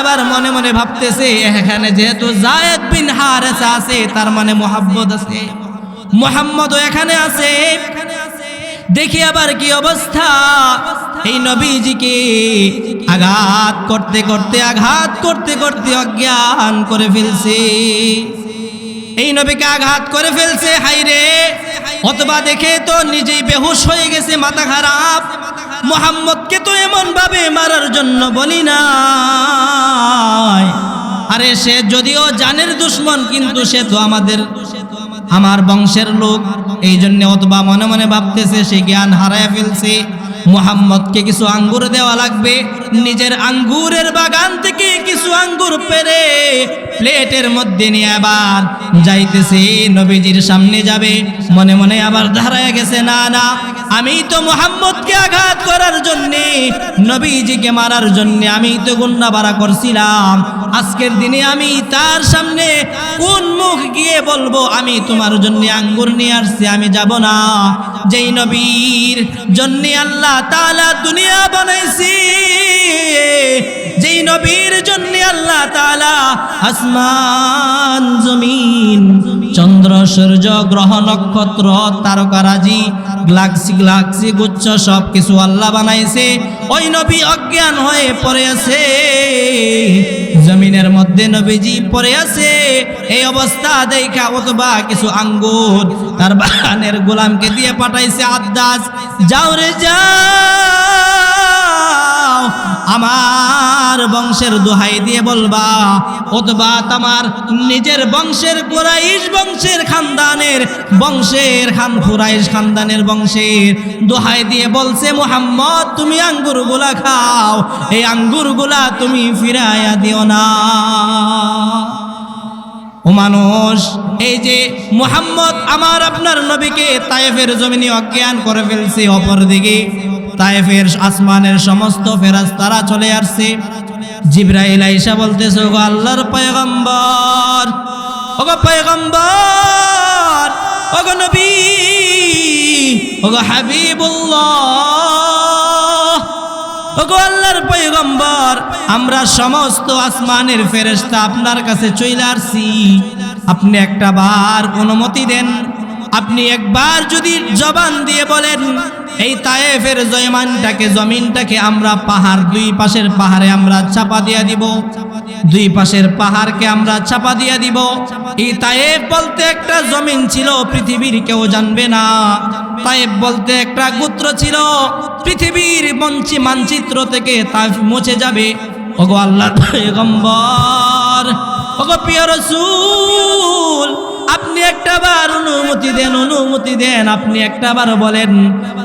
এবার মনে মনে ভাবতেছে এখানে যেহেতু যায়েদ বিন হারেসা আছে তার মানে মুহাম্মদ আছে, মুহাম্মদও এখানে আছে। দেখি আবার কি অবস্থা, এই নবীজিকে আঘাত করতে করতে অজ্ঞান করে ফেলছে, এই নবীকে আঘাত করে ফেলছে। হাইরে, অথবা দেখে তো নিজেই বেহুশ হয়ে গেছে, মাথা খারাপ। মুহাম্মদকে তো এমন ভাবে মারার জন্য বলি না, আরে সে যদিও জানের দুশ্মন কিন্তু সে তো আমার বংশের লোক, এই জন্য অথবা মনে মনে ভাবতেছে সে জ্ঞান হারায় ফেলছে, মুহাম্মদকে কিছু আঙ্গুর দেওয়া লাগবে। নিজের আঙ্গুরের বাগান থেকে কিছু আঙ্গুর পেড়ে প্লেটের মধ্যে নিয়ে আবার যাইতেছে, নবীজির সামনে যাবে। মনে মনে আবার দাঁড়ায় গেছে, না না, আমি তো মুহাম্মদকে আঘাত করার জন্যে, নবীজিকে মারার জন্যে আমি তো গুনাহ বাড়া করছিলাম। আজকের দিনে আমি তার সামনে কোন মুখ গিয়ে বলবো আমি তোমার জন্য আঙ্গুর নিয়ে আসছি, আমি যাব না। যেই নবীর জন্য আল্লাহ তাআলা দুনিয়া বানাইছি, যেই নবীর জন্য আল্লাহ তাআলা আসমান জমিন চন্দ্র সূর্য গ্রহ নক্ষত্র তারকারাজি গ্যালাক্সি গুচ্ছ সব কিছু আল্লাহ বানাইছে, ওই নবী অজ্ঞান হয়ে পড়ে আছে, জমিনের মধ্যে নবীজি পড়ে আছে। এই অবস্থা দেখা অথবা কিছু আঙ্গুর তার বাগানের গোলামকে দিয়ে পাঠাইছে, আদাস যাও রে যাও, আমার বংশের দোহাই দিয়ে বলবা, অথবা তোমার নিজের বংশের কুরাইশ বংশের কুরাইশ খানদানের বংশের দোহাই দিয়ে বলছে, মুহাম্মদ তুমি আঙ্গুরগুলা খাও, এই আঙ্গুরগুলা তুমি ফিরাইয়া দিও না। ও মানুষ, এই যে মুহাম্মদ আমার আপনার নবীকে তায়েফের জমিনে অজ্ঞান করে ফেলছে, অপরদিকে তায়েফের আসমানের সমস্ত ফেরেশতারা চলে আসছে। জিবরাইল আইসা বলতেছে, ওগো আল্লাহর পয়গম্বর, ওগো পয়গম্বর, ওগো নবী, ওগো হাবিবুল্লাহ, ওগো আল্লাহর পয়গম্বর, আমরা সমস্ত আসমানের ফেরেশতা আপনার কাছে চলে আসছি, আপনি একটা বার অনুমতি দেন, আপনি একবার যদি জবান দিয়ে বলেন এই তায়েফের জমিনটাকে আমরা পাহাড়, দুই পাশের পাহাড়ে আমরা চাপা দিয়া দিব, দুই পাশের পাহাড়কে আমরা চাপা দিয়া দিব। এই তায়েফ বলতে একটা জমিন ছিল, পৃথিবীর কেউ জানবে না। তায়েফ বলতে একটা গোত্র ছিল, পৃথিবীর মানচিত্র থেকে তায়েফ মুছে যাবে। ওগো আল্লাহর পয়গম্বর, ওগো প্রিয় রাসূল, আপনি একটাবার অনুমতি দেন, আপনি একটাবার বলেন,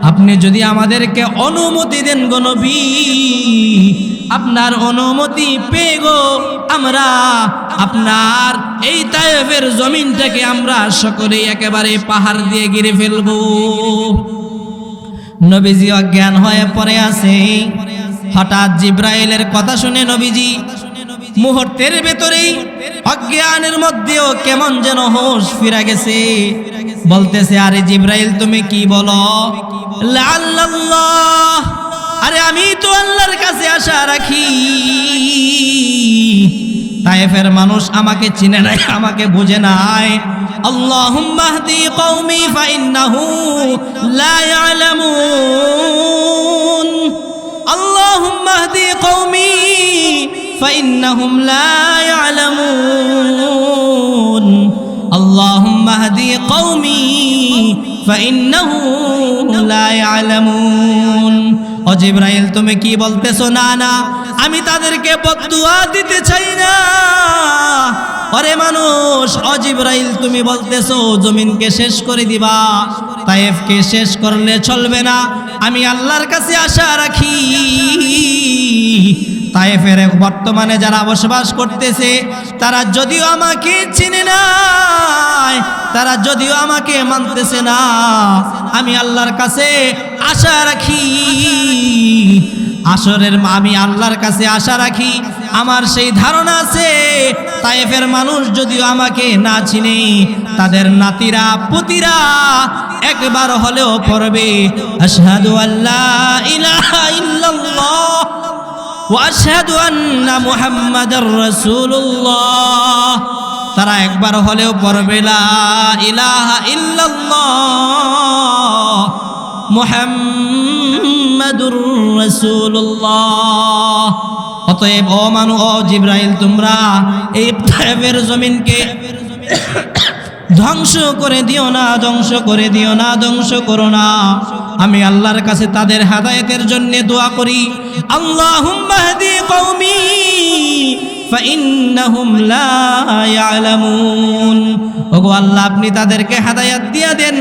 আপনি যদি আমাদেরকে অনুমতি দেন গো নবী, আপনার অনুমতি পেয়ে গো আমরা আপনার এই তায়েফের জমিনটাকে আমরা সকলেই একেবারে পাহাড় দিয়ে ঘিরে ফেলবো। নবীজি অজ্ঞান হয়ে পড়ে আছে। হঠাৎ জিবরাইলের কথা শুনে নবীজি মুহূর্তের ভেতরেই অজ্ঞানের মধ্যেও কেমন যেন হোশ ফিরে গেছে। বলতেছে, আরে জিবরাইল তুমি কি বলো? আল্লাহ, আরে আমি তো আল্লাহর কাছে আশা রাখি, তায়েফের মানুষ আমাকে চিনে নাই, আমাকে বুঝে নাই। আল্লাহুম্মা হদি কওমি ফাইন্নাহু লা ইয়ালামুন, আল্লাহুম্মা হদি কওমি ফাইন্নাহুম লা ইয়ালামুন, আল্লাহুম্মা হদি কওমি ফাইন্নাহু লা ইয়ালামুন। ও জিবরাইল তুমি কি বলতেছো? না না, আমি তাদেরকে বদদুয়া দিতে চাই না। ওরে মানুষ, ও জিবরাইল তুমি বলতেছো জমিনকে শেষ করে দিবা, তায়েফকে শেষ করলে চলবে না। আমি আল্লাহর কাছে আশা রাখি, তায়েফের বর্তমানে যারা বসবাস করতেছে তারা যদিও আমাকে চিনে না, তারা যদিও আমাকে মানতেছে না, আমি আল্লাহর কাছে আশা রাখি, আমি আল্লাহর কাছে আশা রাখি, আমার সেই ধারণা আছে তায়েফের মানুষ যদিও আমাকে না চিনে, তাদের নাতিরা পুতিরা একবার হলেও পড়বে আশহাদু আল্লা ইলাহা ইল্লাল্লাহ ওয়া আশহাদু আন্না মুহাম্মাদার রাসূলুল্লাহ, তারা একবার হলেও পড়বে লা ইলাহা ইল্লাল্লাহ মুহাম্মাদুর রাসূলুল্লাহ। অতএব ও মানু ও জিবরাইল, তোমরা এই তায়েফের জমিনকে ধ্বংস করে দিও না, ধ্বংস করে দিও না, ধ্বংস করো না। আমি আল্লাহর কাছে তাদের হেদায়েতের জন্য দোয়া করি, আল্লাহুম্মা হদি কওমি ফাইন্নাহুম লা ইয়ালামুন। ওগো আল্লাহ, আপনি তাদেরকে হেদায়েত দিয়া দেন,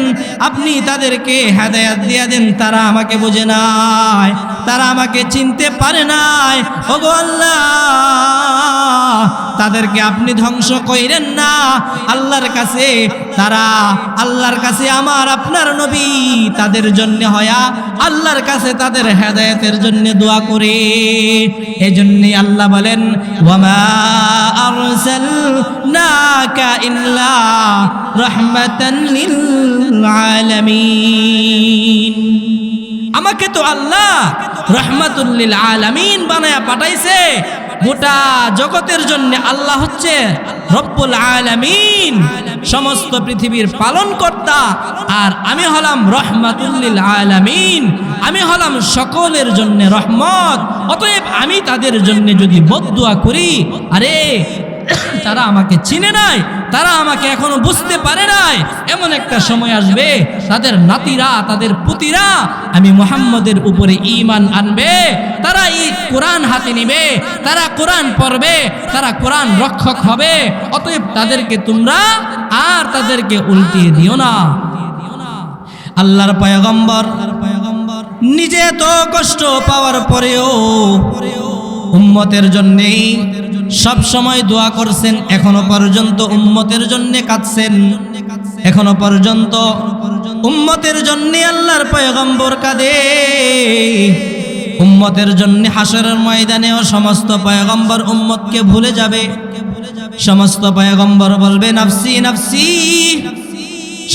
আপনি তাদেরকে হেদায়েত দিয়া দেন। তারা আমাকে বোঝে নাই, তারা আমাকে চিনতে পারে নাই। ওগো আল্লাহ, তাদেরকে আপনি ধ্বংস কইরেন না। আল্লাহর কাছে তারা, আল্লাহর কাছে আমার আপনার নবী তাদের জন্য হয়া আল্লাহর কাছে তাদের হেদায়েতের জন্য দোয়া করে। এজন্যই আল্লাহ বলেন, ওয়ামা আরসালনাকা ইল্লা রাহমাতান লিল আলামিন। আমাকে তো আল্লাহ রাহমাতুল লিল আলামিন বানায়া পাঠাইছে, গোটা জগতের জন্য। আল্লাহ হচ্ছে রব্বুল আলামিন, সমস্ত পৃথিবীর পালনকর্তা। আর আমি হলাম রহমাতুল লিল আলামিন, আমি হলাম সকলের জন্য রহমত। অতএব আমি তাদের জন্য যদি বদদুয়া করি, আরে তারা আমাকে চিনে নাই, তারা আমাকে এখনো বুঝতে পারে নাই, এমন একটা সময় আসবে তাদের নাতিরা, তাদের পুতিরা আমি মুহাম্মদের উপরে ঈমান আনবে, তারা এই কোরআন হাতে নিবে, তারা কোরআন পড়বে, তারা কোরআন রক্ষক হবে। অতএব তাদেরকে তোমরা আর তাদেরকে উল্টিয়ে দিও না। আল্লাহর পয়গম্বর নিজে তো কষ্ট পাওয়ার পরেও উম্মতের জন্যে সব সময় দোয়া করছেন। এখনো পর্যন্ত উম্মতের জন্য কাঁদছেন, এখনো পর্যন্ত উম্মতের জন্য আল্লাহর পয়গম্বর কাঁদে। উম্মতের জন্য হাসরের ময়দানেও সমস্ত পয়গম্বর উম্মতকে ভুলে যাবে। সমস্ত পয়গম্বর বলবে নাফসি নাফসি,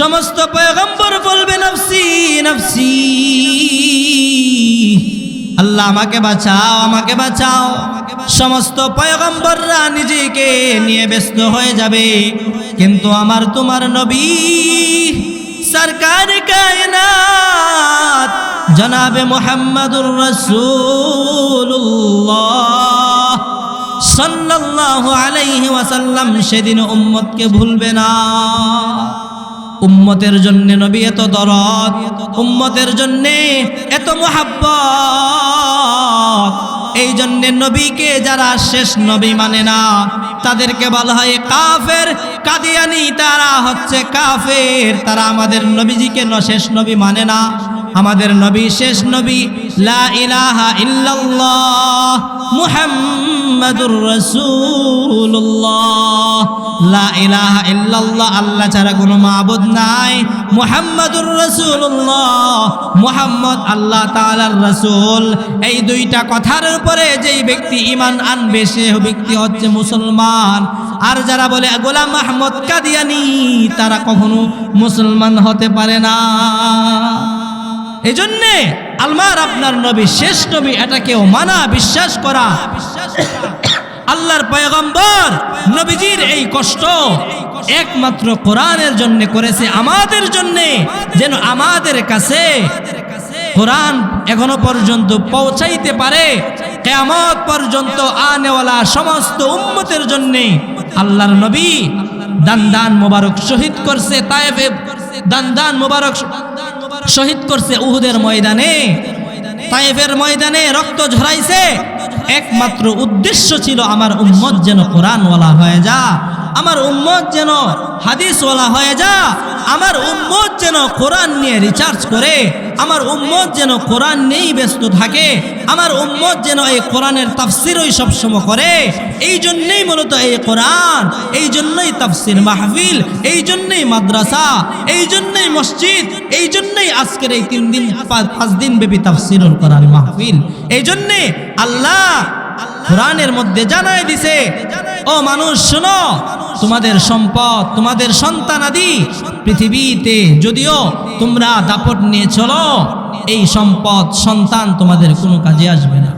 সমস্ত পয়গম্বর বলবে নাফসি নাফসি, আল্লাহ আমাকে বাঁচাও, আমাকে বাঁচাও। সমস্ত পয়গম্বররা নিজেকে নিয়ে ব্যস্ত হয়ে যাবে, কিন্তু আমার তোমার নবী সরকার কায়নাত জনাবে মুহাম্মাদুর রাসূলুল্লাহ সাল্লাল্লাহু আলাইহি ওয়াসাল্লাম সেদিন উম্মতকে ভুলবে না। উম্মতের জন্য নবী এত দরদ, উম্মতের জন্য এত মুহাব্বত। এই জন্য নবীকে যারা শেষ নবী মানে না তাদেরকে বলা হয় কাফের, কাদিয়ানি। তারা হচ্ছে কাফের, তারা আমাদের নবীজিকে শেষ নবী মানে না। আমাদের নবী শেষ নবী, লা ইলাহা ইল্লাল্লাহ মুহাম্মাদুর রাসূলুল্লাহ। লা ইলাহা ইল্লাল্লাহ, আল্লাহ ছাড়া কোনো মাবুদ নাই। মুহাম্মাদুর রাসূলুল্লাহ, মুহাম্মদ আল্লাহ তাআলার রাসূল। এই দুইটা কথার উপরে যেই ব্যক্তি ঈমান আনবে সে ব্যক্তি হচ্ছে মুসলমান। আর যারা বলে গোলাম আহমদ কাদিয়ানী, তারা কখনো মুসলমান হতে পারে না। এজন্যে আল্লাহর আপনার নবী শেষ নবী, এটাকেও মানা, বিশ্বাস করা। আল্লাহর পয়গম্বর নবীজির এই কষ্ট একমাত্র কোরআনের জন্য করেছে, আমাদের জন্য, যেন আমাদের কাছে কোরআন এখনো পর্যন্ত পৌঁছাইতে পারে। কিয়ামত পর্যন্ত আনেওয়ালা সমস্ত উম্মতের জন্য আল্লাহর নবী দান মোবারক শহীদ করছে তায়েফে, দান মোবারক শহীদ করছে উহুদের ময়দানে, তায়েফের ময়দানে রক্ত ঝরাইছে। একমাত্র উদ্দেশ্য ছিল আমার উম্মত যেন কোরআনওয়ালা হয়ে যা, আমার উম্মত যেন হাদিসওয়ালা হয়ে যা, আমার উম্মত যেন কোরআন নিয়ে রিসার্চ করে, আমার উম্মত যেন কোরআন নিয়েই ব্যস্ত থাকে, আমার উম্মত যেন এই কোরআনের তাফসীরই সবসময় করে। এই জন্যই মূলত এই কোরআন, এই জন্যই তাফসীর মাহফিল, এই জন্যই মাদ্রাসা, এই জন্যই মসজিদ, এই জন্যই আজকের এই 3 দিন 5 দিন ব্যাপী তাফসীরুল কোরআন মাহফিল। এই জন্যে আল্লাহ কোরআনের মধ্যে জানায় দিছে, ও মানুষ শোনো, তোমাদের সম্পদ, তোমাদের সন্তানাদি পৃথিবীতে যদিও তোমরা দাপট নিয়ে চলো, এই সম্পদ সন্তান তোমাদের কোনো কাজে আসবে না।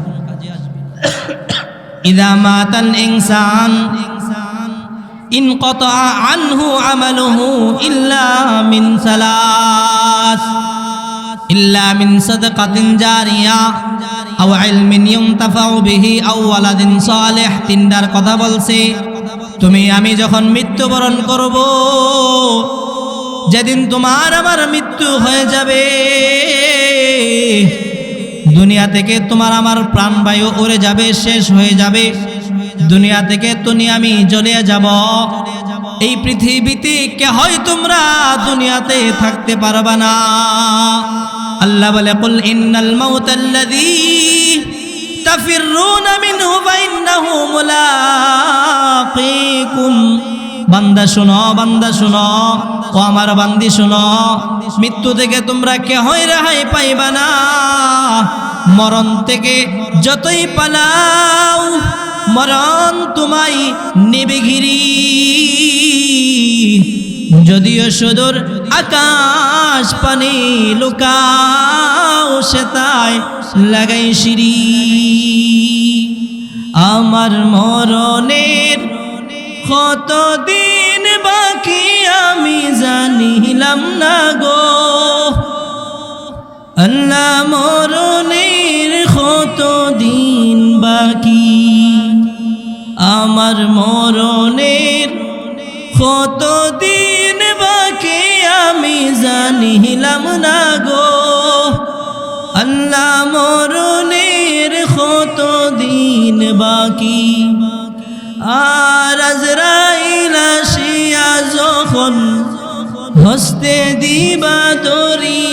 ইযা মাতাল ইনসান ইনকাতা আনহু আমালুহু ইল্লা মিন সালাস ইল্লা মিন সাদাকাতিন জারিয়া আও ইলমিন ইউনতাফাউ বিহি আও ওয়ালাদিন সালিহ। তিনটার কথা বলছে। তুমি আমি যখন মৃত্যুবরণ করব, যেদিন তোমার আমার মৃত্যু হয়ে যাবে, দুনিয়া থেকে তোমার আমার প্রাণবায়ু উড়ে যাবে, শেষ হয়ে যাবে। দুনিয়া থেকে তুমি আমি চলে যাব। এই পৃথিবীতে কে হয় তোমরা দুনিয়াতে থাকতে পারবা না। আল্লাহ বলে, কুল ইন্নাল মাউতাল্লাযী তাফিরুনা মিনহু ফাইন্নাহু মুলাকিকুম। বান্দা শোনো, বান্দা শোনো, ও আমার বান্দি শোনো, মৃত্যু থেকে তোমরা কে হয় রেহাই পাইবা না। মরণ থেকে যতই পালাও, মরণ তোমায় নেবে ঘিরি। যদিও সুদূর আকাশ পানে লুকাও, সেটাই লাগাই সিঁড়ি। আমার মরণের কতদিন বাকি আমি জানিলাম না গো আল্লাহ, মরণের কতদিন বাকি। আমার মরণের কতদিন বাকি আমি জানিলাম না গো আল্লাহ, মরণের কতদিন বাকি। আর আজরাইল আসিয়া যখন হস্তে দিবা দরি,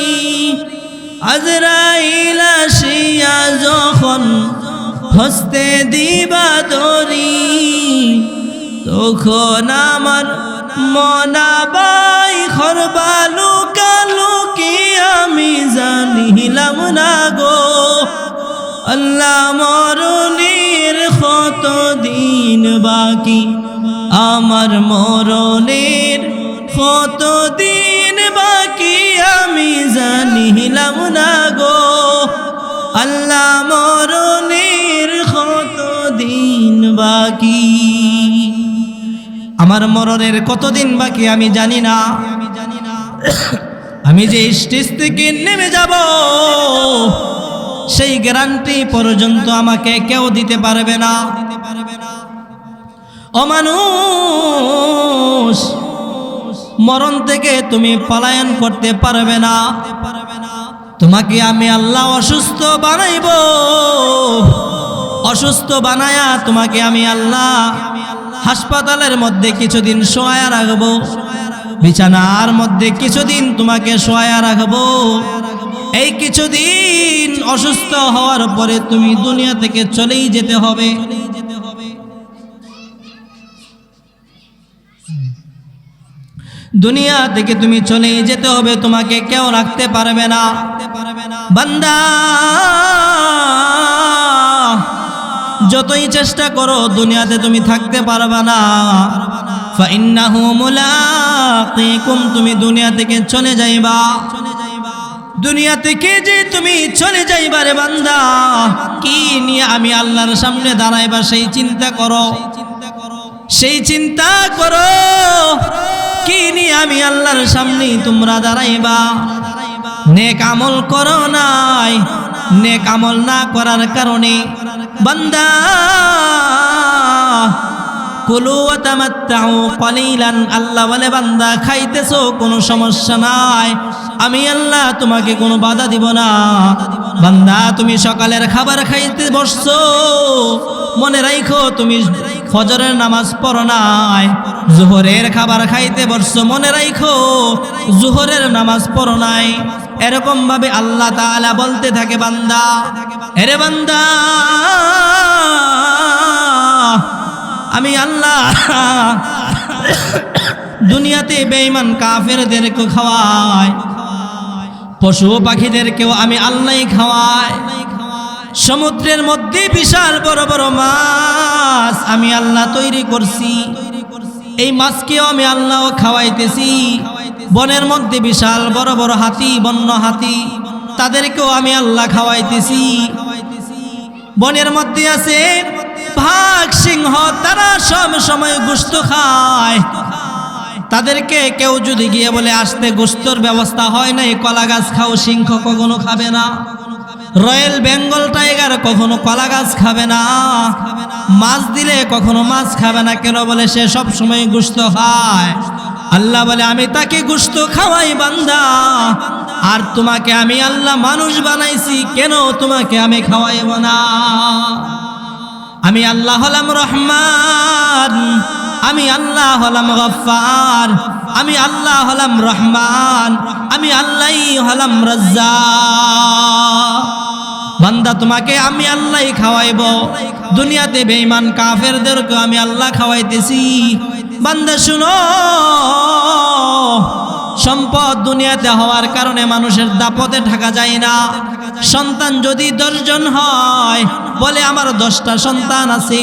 আজরাইল আসিয়া যখন হস্তে দিবা দরি, তখন আমার মনাবাই খরবা লুকালুকি আমি জানিলাম না গো আল্লাহ, মরণের কতদিন বাকি। আমার মরণের কতদিন বাকি আমি জানিলাম না গো আল্লাহ, মরণের কতদিন বাকি। আমার মরণের কতদিন বাকি আমি জানি না। আমি যে স্টেজ থেকে নেমে যাব, সেই গ্যারান্টি পর্যন্ত আমাকে কেউ দিতে পারবে না। ও মানুষ, মরণ থেকে তুমি পলায়ন করতে পারবে না। তোমাকে আমি আল্লাহ অসুস্থ বানাইব, অসুস্থ বানায়া তোমাকে আমি আল্লাহ হাসপাতালের মধ্যে কিছুদিন শোয়া রাখবো, বিছানার মধ্যে কিছুদিন তোমাকে শোয়া রাখবো। এই কিছুদিন অসুস্থ হওয়ার পরে তুমি দুনিয়া থেকে চলেই যেতে হবে। দুনিয়া থেকে তুমি চলেই যেতে হবে, তোমাকে কেউ রাখতে পারবে না। বান্দা, যতই চেষ্টা করো দুনিয়াতে তুমি থাকতে পারবে না। ফাইন্নাহু মুলাকিকুম, তুমি দুনিয়া থেকে চলে যাইবা। দুনিয়া থেকে যে তুমি চলে যাইবা রে বান্দা, কি নিয়ে আমি আল্লাহর সামনে দাঁড়াইবা সেই চিন্তা করো, সেই চিন্তা করো। কি নিয়ে আমি আল্লাহর সামনে তোমরা দাঁড়াইবা? নেক আমল করো নাই, নেক আমল না করার কারণে বান্দা কুলু ওয়া তামাত্তাউ কলিলান, আল্লাহ বলে বান্দা খাইতেছো কোনো সমস্যা নাই, আমি আল্লাহ তোমাকে কোনো বাধা দিব না। বান্দা তুমি সকালের খাবার খাইতে বসছো, মনে রাখো তুমি ফজরের নামাজ পড়ো নাই। জোহরের খাবার খাইতে বসছো, মনে রাখো জোহরের নামাজ পড়ো নাই। এরকম ভাবে আল্লাহ তাআলা বলতে থাকে, বান্দা এরে বান্দা, আমি আল্লাহ দুনিয়াতে বেঈমান কাফেরদেরকে খাওয়াই, পশু পাখিদেরকেও আমি আল্লাহই খাওয়াই। সমুদ্রের মধ্যে বিশাল বড় বড় মাছ আমি আল্লাহ তৈরি করছি। এই মাছকেও আমি আল্লাহ খাওয়াইতেছি। বনের মধ্যে বিশাল বড় বড় হাতি, বন্য হাতি, তাদেরকেও আমি আল্লাহ খাওয়াইতেছি। বনের মধ্যে আছে বাঘ, সিংহ, তারা সব সময় গোশত খায়। তাদেরকে কেউ যদি গিয়ে বলে আসতে গোশতর ব্যবস্থা হয় না, এই কলা গাছ খাও, সিংহ কখনো খাবে না। রয়্যাল বেঙ্গল টাইগার কখনো কলা গাছ খাবে না। মাছ দিলে কখনো মাছ খাবে না। কেন বলে সে সব সময় গোশত খায়। আল্লাহ বলে আমি তাকে গোশত খাওয়াই বান্দা, আর তোমাকে আমি আল্লাহ মানুষ বানাইছি, কেন তোমাকে আমি খাওয়াইব না? আমি আল্লাহ হলাম রহমান, আমি আল্লাহ হলাম গফফার, আমি আল্লাহ হলাম রহমান, আমি আল্লাহই হলাম রাজ্জাক। বান্দা তোমাকে আমি আল্লাহই খাওয়াইব। দুনিয়াতে বেঈমান কাফেরদেরকে আমি আল্লাহ খাওয়াইতেছি। বান্দা শুনো, সম্পদ দুনিয়াতে হওয়ার কারণে মানুষের দাপটে থাকা যায় না। সন্তান যদি 10 জন হয়, বলে আমার 10টা সন্তান আছে।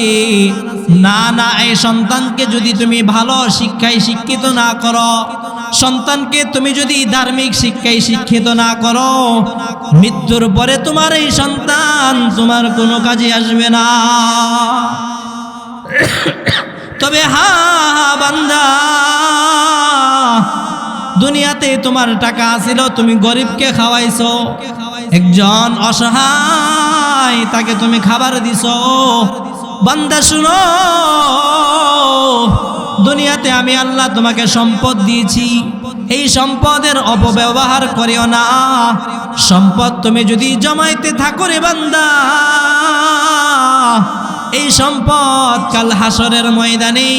না না, এই সন্তানকে যদি তুমি ভালো শিক্ষায় শিক্ষিত না করো, সন্তানকে তুমি যদি ধার্মিক শিক্ষায় শিক্ষিত না করো, মৃত্যুর পরে তোমার এই সন্তান তোমার কোনো কাজে আসবে না। তবে হা বান্দা, দুনিয়াতে তোমার টাকা ছিল, তুমি গরিবকে খাওয়াইছো। একজন অসহায়, তাকে তুমি খাবার দিছো। বান্দা শুনো, দুনিয়াতে আমি আল্লাহ তোমাকে সম্পদ দিয়েছি, এই সম্পদের অপব্যবহার করিও না। সম্পদ তুমি যদি জমাইতে থাকো রে বান্দা, এই সম্পদ কাল হাসরের ময়দানে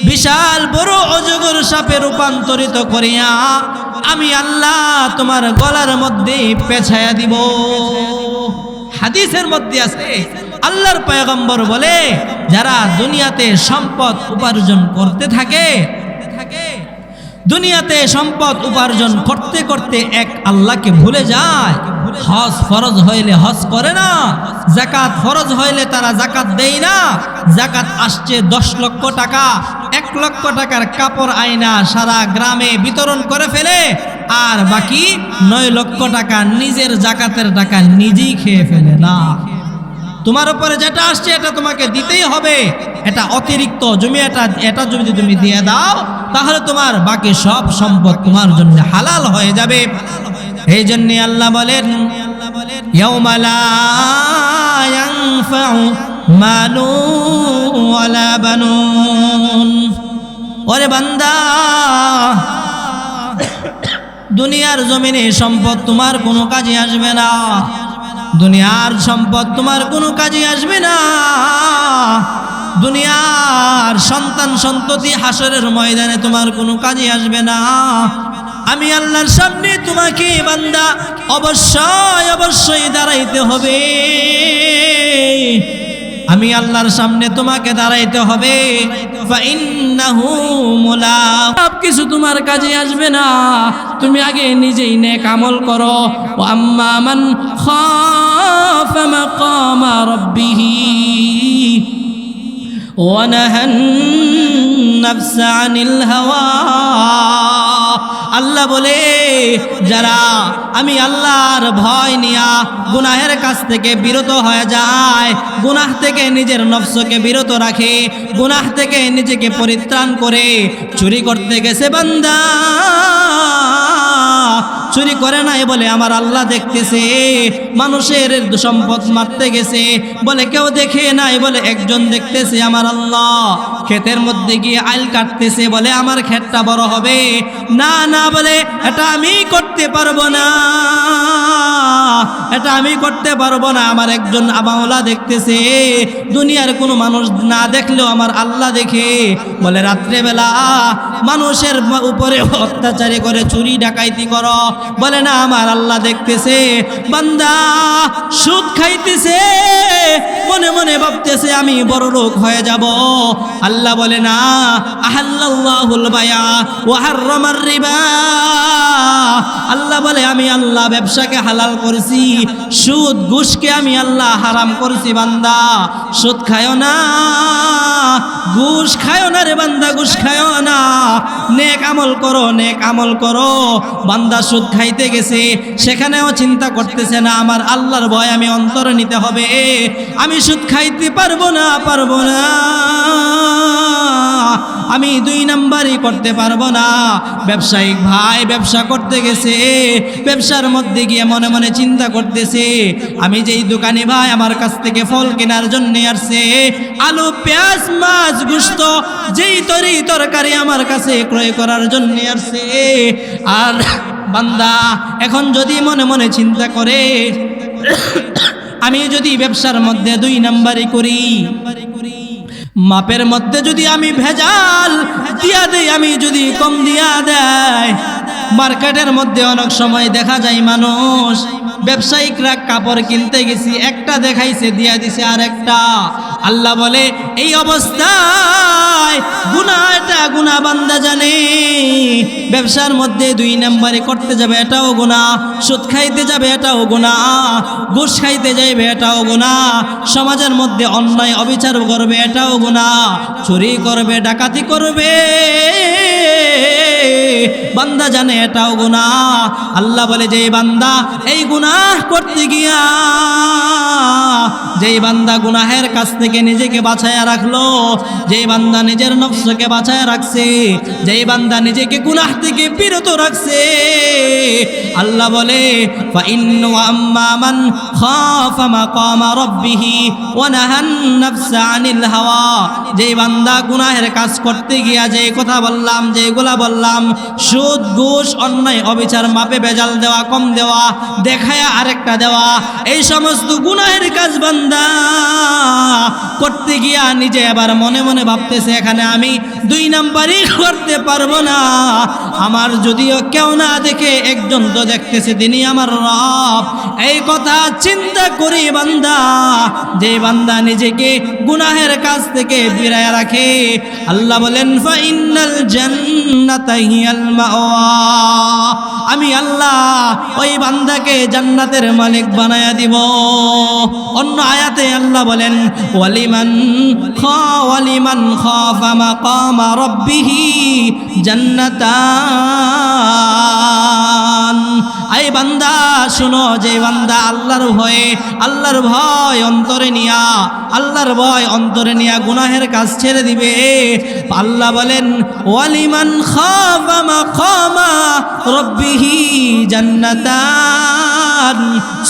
বিশাল বড় অজগর সাপে রূপান্তরিত করিয়া আমি আল্লাহ তোমার গলার মধ্যে পেঁচায়া দিব। হাদিসের মধ্যে আছে, আল্লাহর পয়গম্বর বলে, যারা দুনিয়াতে সম্পদ উপার্জন করতে থাকে, দুনিয়াতে সম্পদ উপার্জন করতে করতে এক আল্লাহকে ভুলে যায়। হজ ফরজ হইলে হজ করে না, যাকাত ফরজ হইলে তারা যাকাত দেয় না। যাকাত আসছে 10 লক্ষ টাকা, 1 লক্ষ টাকার কাপড় আয়না সারা গ্রামে বিতরণ করে ফেলে, আর বাকি 9 লক্ষ টাকা নিজের যাকাতের টাকা নিজেই খেয়ে ফেলে। না, তোমার উপরে যেটা আসছে এটা তোমাকে দিতেই হবে। এটা অতিরিক্ত জমি, এটা যদি তুমি দিয়ে দাও, তাহলে তোমার বাকি সব সম্পদ তোমার জন্য হালাল হয়ে যাবে। এই জন্য আল্লাহ বলেন, ইয়াউমা লা ইয়ানফাউ মালু ওয়ালা বানুন। ওরে বান্দা, দুনিয়ার জমিনে সম্পদ তোমার কোনো কাজে আসবে না। দুনিয়ার সম্পদ তোমার কোনো কাজে আসবে না। দুনিয়ার সন্তান সন্ততি হাসরের ময়দানে তোমার কোনো কাজে আসবে না। আমি আল্লাহর সামনে তোমাকে বান্দা অবশ্যই অবশ্যই দাঁড়াইতে হবে। আমি আল্লাহর সামনে তোমাকে দাঁড়াইতে হবে। ফাইন্নাহু মুলাক, সব কিছু তোমার কাজে আসবে না। তুমি আগে নিজেই নেক আমল করো। ওয়া আম্মা মান খাফা মাকামা রাব্বিহি ওয়া নাহান নাফসা আনিল হাওয়া। আল্লাহ বলে, যারা আমি আল্লাহর ভয় নিয়া গুনাহের কাছ থেকে বিরত হয়ে যায়, গুনাহ থেকে নিজের নফসকে বিরত রাখে, গুনাহ থেকে নিজেকে পরিত্রাণ করে, চুরি করতে গেছে বান্দা, চুরি করে নাই বলে আমার আল্লাহ দেখতেছে। মানুষের সম্পদ মারতে গেছে বলে কেউ দেখে নাই, বলে একজন দেখতেছে আমার আল্লাহ। ক্ষেতের মধ্যে গিয়ে আইল কাটতেছে বলে আমার ক্ষেতটা বড় হবে। না না, বলে এটা আমি করতে পারবো না, এটা আমি করতে পারবো না, আমার একজন আবাওলা দেখতেছে। দুনিয়ার কোনো মানুষ না দেখলেও আমার আল্লাহ দেখে। বলে রাত্রেবেলা মানুষের উপরে অত্যাচারী করে চুরি ডাকাইতি করো, বলে না আমার আল্লাহ দেখতেছে। বান্দা সুদ খাইতেছে, মনে মনে ভাবতেছে আমি বড় লোক হয়ে যাব। আল্লাহ বলে না, আহাল্লাল্লাহুল বায়া ওয়া হাররামার রিবা। আল্লাহ বলে আমি আল্লাহ ব্যবসাকে হালাল করে করছি, সুদ ঘুষকে আমি আল্লাহ হারাম করছি। বান্দা সুদ খায়ও না, ঘুষ খায়ও না রে বান্দা, ঘুষ খায়ও না, নেক আমল করো, নেক আমল করো। বান্দা সুদ খাইতে গেছে, সেখানেও চিন্তা করতেছে না আমার আল্লাহর ভয় আমি অন্তরে নিতে হবে, আমি সুদ খাইতে পারবো না, পারবো না, আমি দুই নাম্বারই করতে পারবো না। ব্যবসায়িক ভাই ব্যবসা করতে গেছে, ব্যবসার মধ্যে গিয়ে মনে মনে চিন্তা করতেছে আমি যেই দোকানি ভাই আমার কাছ থেকে ফল কেনার জন্য আসছে, আলু পেঁয়াজ মাছ গোশত যেই তরকারি আমার কাছে ক্রয় করার জন্য আসছে, আর বান্দা এখন যদি মনে মনে চিন্তা করে আমি যদি ব্যবসার মধ্যে দুই নাম্বারই করি, মাপের মধ্যে যদি আমি ভেজাল দিয়া দেই, আমি যদি কম দিয়া দেয়, মার্কেটের মধ্যে অনেক সময় দেখা যায় মানুষ ব্যবসায়িকরা কাপড় কিনতে গেছি একটা দেখাইছে দিয়া দিছে আর একটা। আল্লাহ বলে এই অবস্থায় গুনাহ, এটা গুনাহ বান্দা জানে। ব্যবসার মধ্যে দুই নাম্বারই করতে যাবে এটাও গুনাহ, সুদ খাইতে যাবে এটাও গুনাহ, ঘুষ খাইতে যাইবে এটাও গুনাহ, সমাজের মধ্যে অন্যায় অবিচার করবে এটাও গুনাহ, চুরি করবে ডাকাতি করবে বান্দা জানে এটাও গুনাহ। আল্লাহ বলে যে বান্দা এই গুনাহ করতে গিয়া, যেই বান্দা গুনাহের কাছ থেকে নিজেকে বাঁচায়া রাখলো, যেই বান্দা নিজের নফসকে বাঁচায়া রাখছে, যেই বান্দা নিজেকে গুনাহ থেকে বিরত রাখছে, আল্লাহ বলে ফাইন্নু আম্মা মান খাফা মাকামা রাব্বিহি ওয়া নাহান নাফসা আনিল হাওয়া। যেই বান্দা গুনাহের কাজ করতে গিয়া যে কথা বললাম, যেগুলা বললাম, সুদ ঘুষ অন্যায় অবিচার, মাপে ভেজাল দেওয়া, কম দেওয়া, দেখায়া আরেকটা দেওয়া, এই সমস্ত গুনাহের কাজ বান্দা করতে গিয়া নিজে আবার মনে মনে ভাবতেছে এখানে আমি দুই নাম্বারই করতে পারবো না, আমার যদিও কেউ না দেখে একজন তো দেখতেছে তিনি আমার রব। এই কথা চিন্তা করি বান্দা, যে বান্দা নিজেকে গুনাহের কাছ থেকে বিরায় রাখে, আল্লাহ বলেন ফাইনাল জান্নাতা হিয়াল মাওয়া, আমি আল্লাহ ওই বান্দাকে জান্নাতের মালিক বানায়া দিব। অন্য আয়াতে আল্লাহ বলেন ওয়ালিমান খাফা মাকামা রাব্বিহি জান্নাতান। এই বান্দা শুনো, যে বান্দা আল্লাহর ভয় অন্তরে নিয়া, আল্লাহর ভয় অন্তরে নিয়া গুনাহের কাজ ছেড়ে দিবে, আল্লাহ বলেন ওয়ালিমান খাফা মাকামা রাব্বিহি জান্নাতান।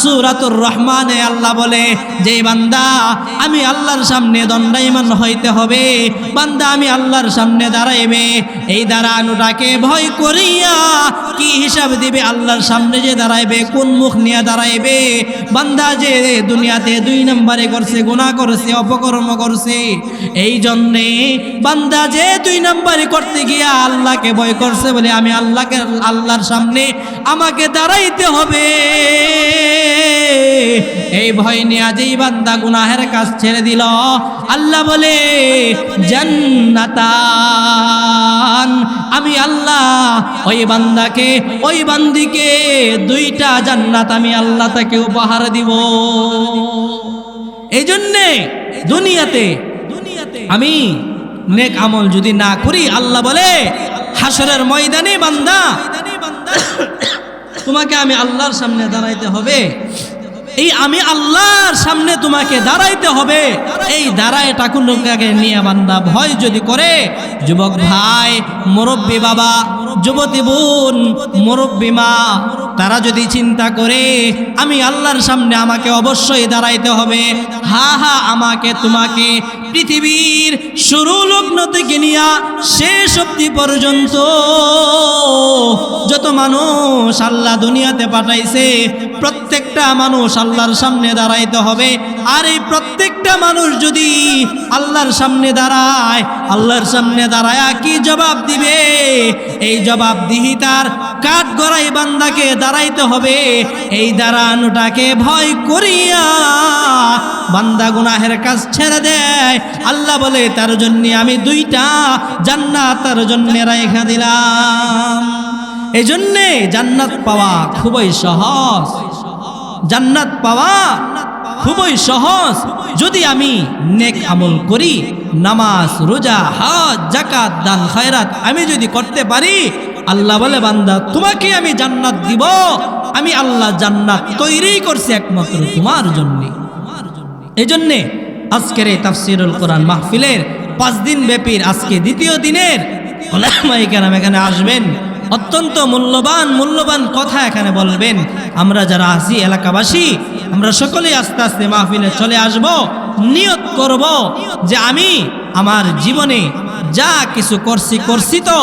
সূরাতুর রহমানে আল্লাহ বলে যে বান্দা আমি আল্লাহর সামনে দণ্ডায়মান হইতে হবে, বান্দা আমি আল্লাহর সামনে দাঁড়াইবে, এই দাঁড়ানোটাকে ভয় করিয়া কি হিসাব দিবে আল্লাহর সামনে যে দাঁড়াইবে, কোন মুখ নিয়ে দাঁড়াইবে। বান্দা যে দুনিয়াতে দুই নম্বরে করছে, গুনাহ করছে, অপকর্ম করছে, এই জন্যে বান্দা যে দুই নম্বরে করতে গিয়া আল্লাহকে ভয় করছে বলে আমি আল্লাহর সামনে আমাকে দাঁড়াইতে হবে, এই ভয় নিয়ে যেই বান্দা গুনাহের কাজ ছেড়ে দিল, আল্লাহ বলে জান্নাতান, আমি আল্লাহ ওই বান্দাকে, ওই বান্দিকে দুইটা জান্নাত আমি আল্লাহ তাকে উপহার দিব। এই জন্যে দুনিয়াতে আমি নেক আমল যদি না করি, আল্লাহ বলে হাসরের ময়দানে বান্দা তোমাকে আমি আল্লাহর সামনে দাঁড়াইতে হবে, এই আমি আল্লাহর সামনে তোমাকে দাঁড়াইতে হবে। এই দাঁড়ায় টাকুনকে নিয়ে বান্দা ভয় যদি করে, যুবক ভাই, মুরব্বী বাবা, যুবতী বোন, মুরব্বী মা, তারা যদি চিন্তা করে আমি আল্লাহর সামনে আমাকে অবশ্যই দাঁড়াইতে হবে, আমাকে তোমাকে পৃথিবীর শুরু লগ্ন থেকে নিয়া শেষ অবধি পর্যন্ত যত মানুষ আল্লাহ দুনিয়াতে পাঠাইছে, প্রত্যেকটা মানুষ আল্লাহর সামনে দাঁড়াইতে হবে। আর এই প্রত্যেকটা মানুষ যদি আল্লাহর সামনে দাঁড়ায়, আল্লাহর সামনে দাঁড়ায় কি জবাব দিবে, এই জবাবদিহিতার কাঠ গড়াই বান্দাকে দাঁড়াইতে হবে। এই দাঁড়ানোটাকে ভয় করিয়া বান্দা গুনাহের কাজ ছেড়ে দেয়, আল্লাহ বলে তার জন্য আমি দুইটা জান্নাত তার জন্য রাইখা দিলাম। এই জন্যে জান্নাত পাওয়া খুবই সহজ। জান্নাত পাওয়া খুবই সহজ যদি আমি নেক আমল করি, নামাজ, রোজা, হজ, যাকাত, দান, খয়রাত আমি যদি করতে পারি, আল্লাহ বলে বান্দা তোমাকে আমি জান্নাত দিব। আমি আল্লাহ জান্নাত তৈরি করছি একমাত্র তোমার জন্য। এই জন্যে আজকের এই তাফসীরুল কোরআন মাহফিলের 5 দিন ব্যাপীর আজকে দ্বিতীয় দিনের উলামায়ে কেরাম এখানে আসবেন, অত্যন্ত মূল্যবান কথা এখানে বলবেন। আমরা যারা আছি এলাকাবাসী, আমরা সকলেই আস্তে আস্তে মাহফিলে চলে আসব, নিয়ত করব যে আমি আমার জীবনে যা কিছু করছি তো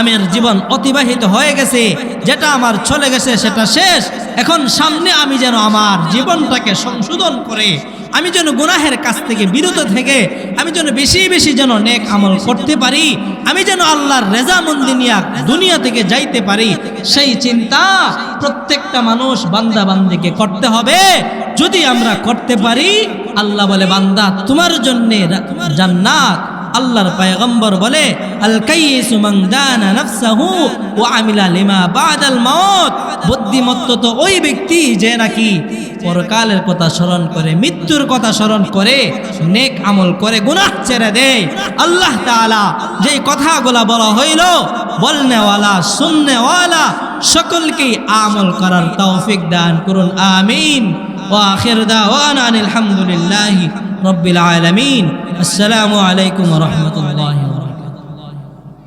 আমার জীবন অতিবাহিত হয়ে গেছে, যেটা আমার চলে গেছে সেটা শেষ। এখন সামনে আমি যেন আমার জীবনটাকে সংশোধন করে আমি যেন গুনাহের কাছ থেকে বিরত থেকে আমি যেন বেশি বেশি যেন নেক আমল করতে পারি, আমি যেন আল্লাহর রেজামন্দি নিয়ে দুনিয়া থেকে যাইতে পারি, সেই চিন্তা প্রত্যেকটা মানুষ বান্দা বান্দিকে করতে হবে। যদি আমরা করতে পারি, আল্লাহ বলে বান্দা তোমার জন্য জান্নাত। আল্লাহর পয়গম্বর বলে আল কাইয়িসু মান দানা নাফসাহু ওয়া আমিলা লিমা বাদাল মাউত। বুদ্ধিমত্ত তো ওই ব্যক্তি যে নাকি পরকালের কথা স্মরণ করে, মৃত্যুর কথা স্মরণ করে, নেক আমল করে, গুনাহ ছেড়ে দেয়। আল্লাহ তাআলা যেই কথাগুলো বলা হইল, বলনেওয়ালা শুননেওয়ালা সকলকেই আমল করার তৌফিক দান করুন, আমিন। ওয়া আখির দাওয়ানা আলহামদুলিল্লাহি রাব্বিল আলামিন। আসসালামু আলাইকুম ওয়া রাহমাতুল্লাহি।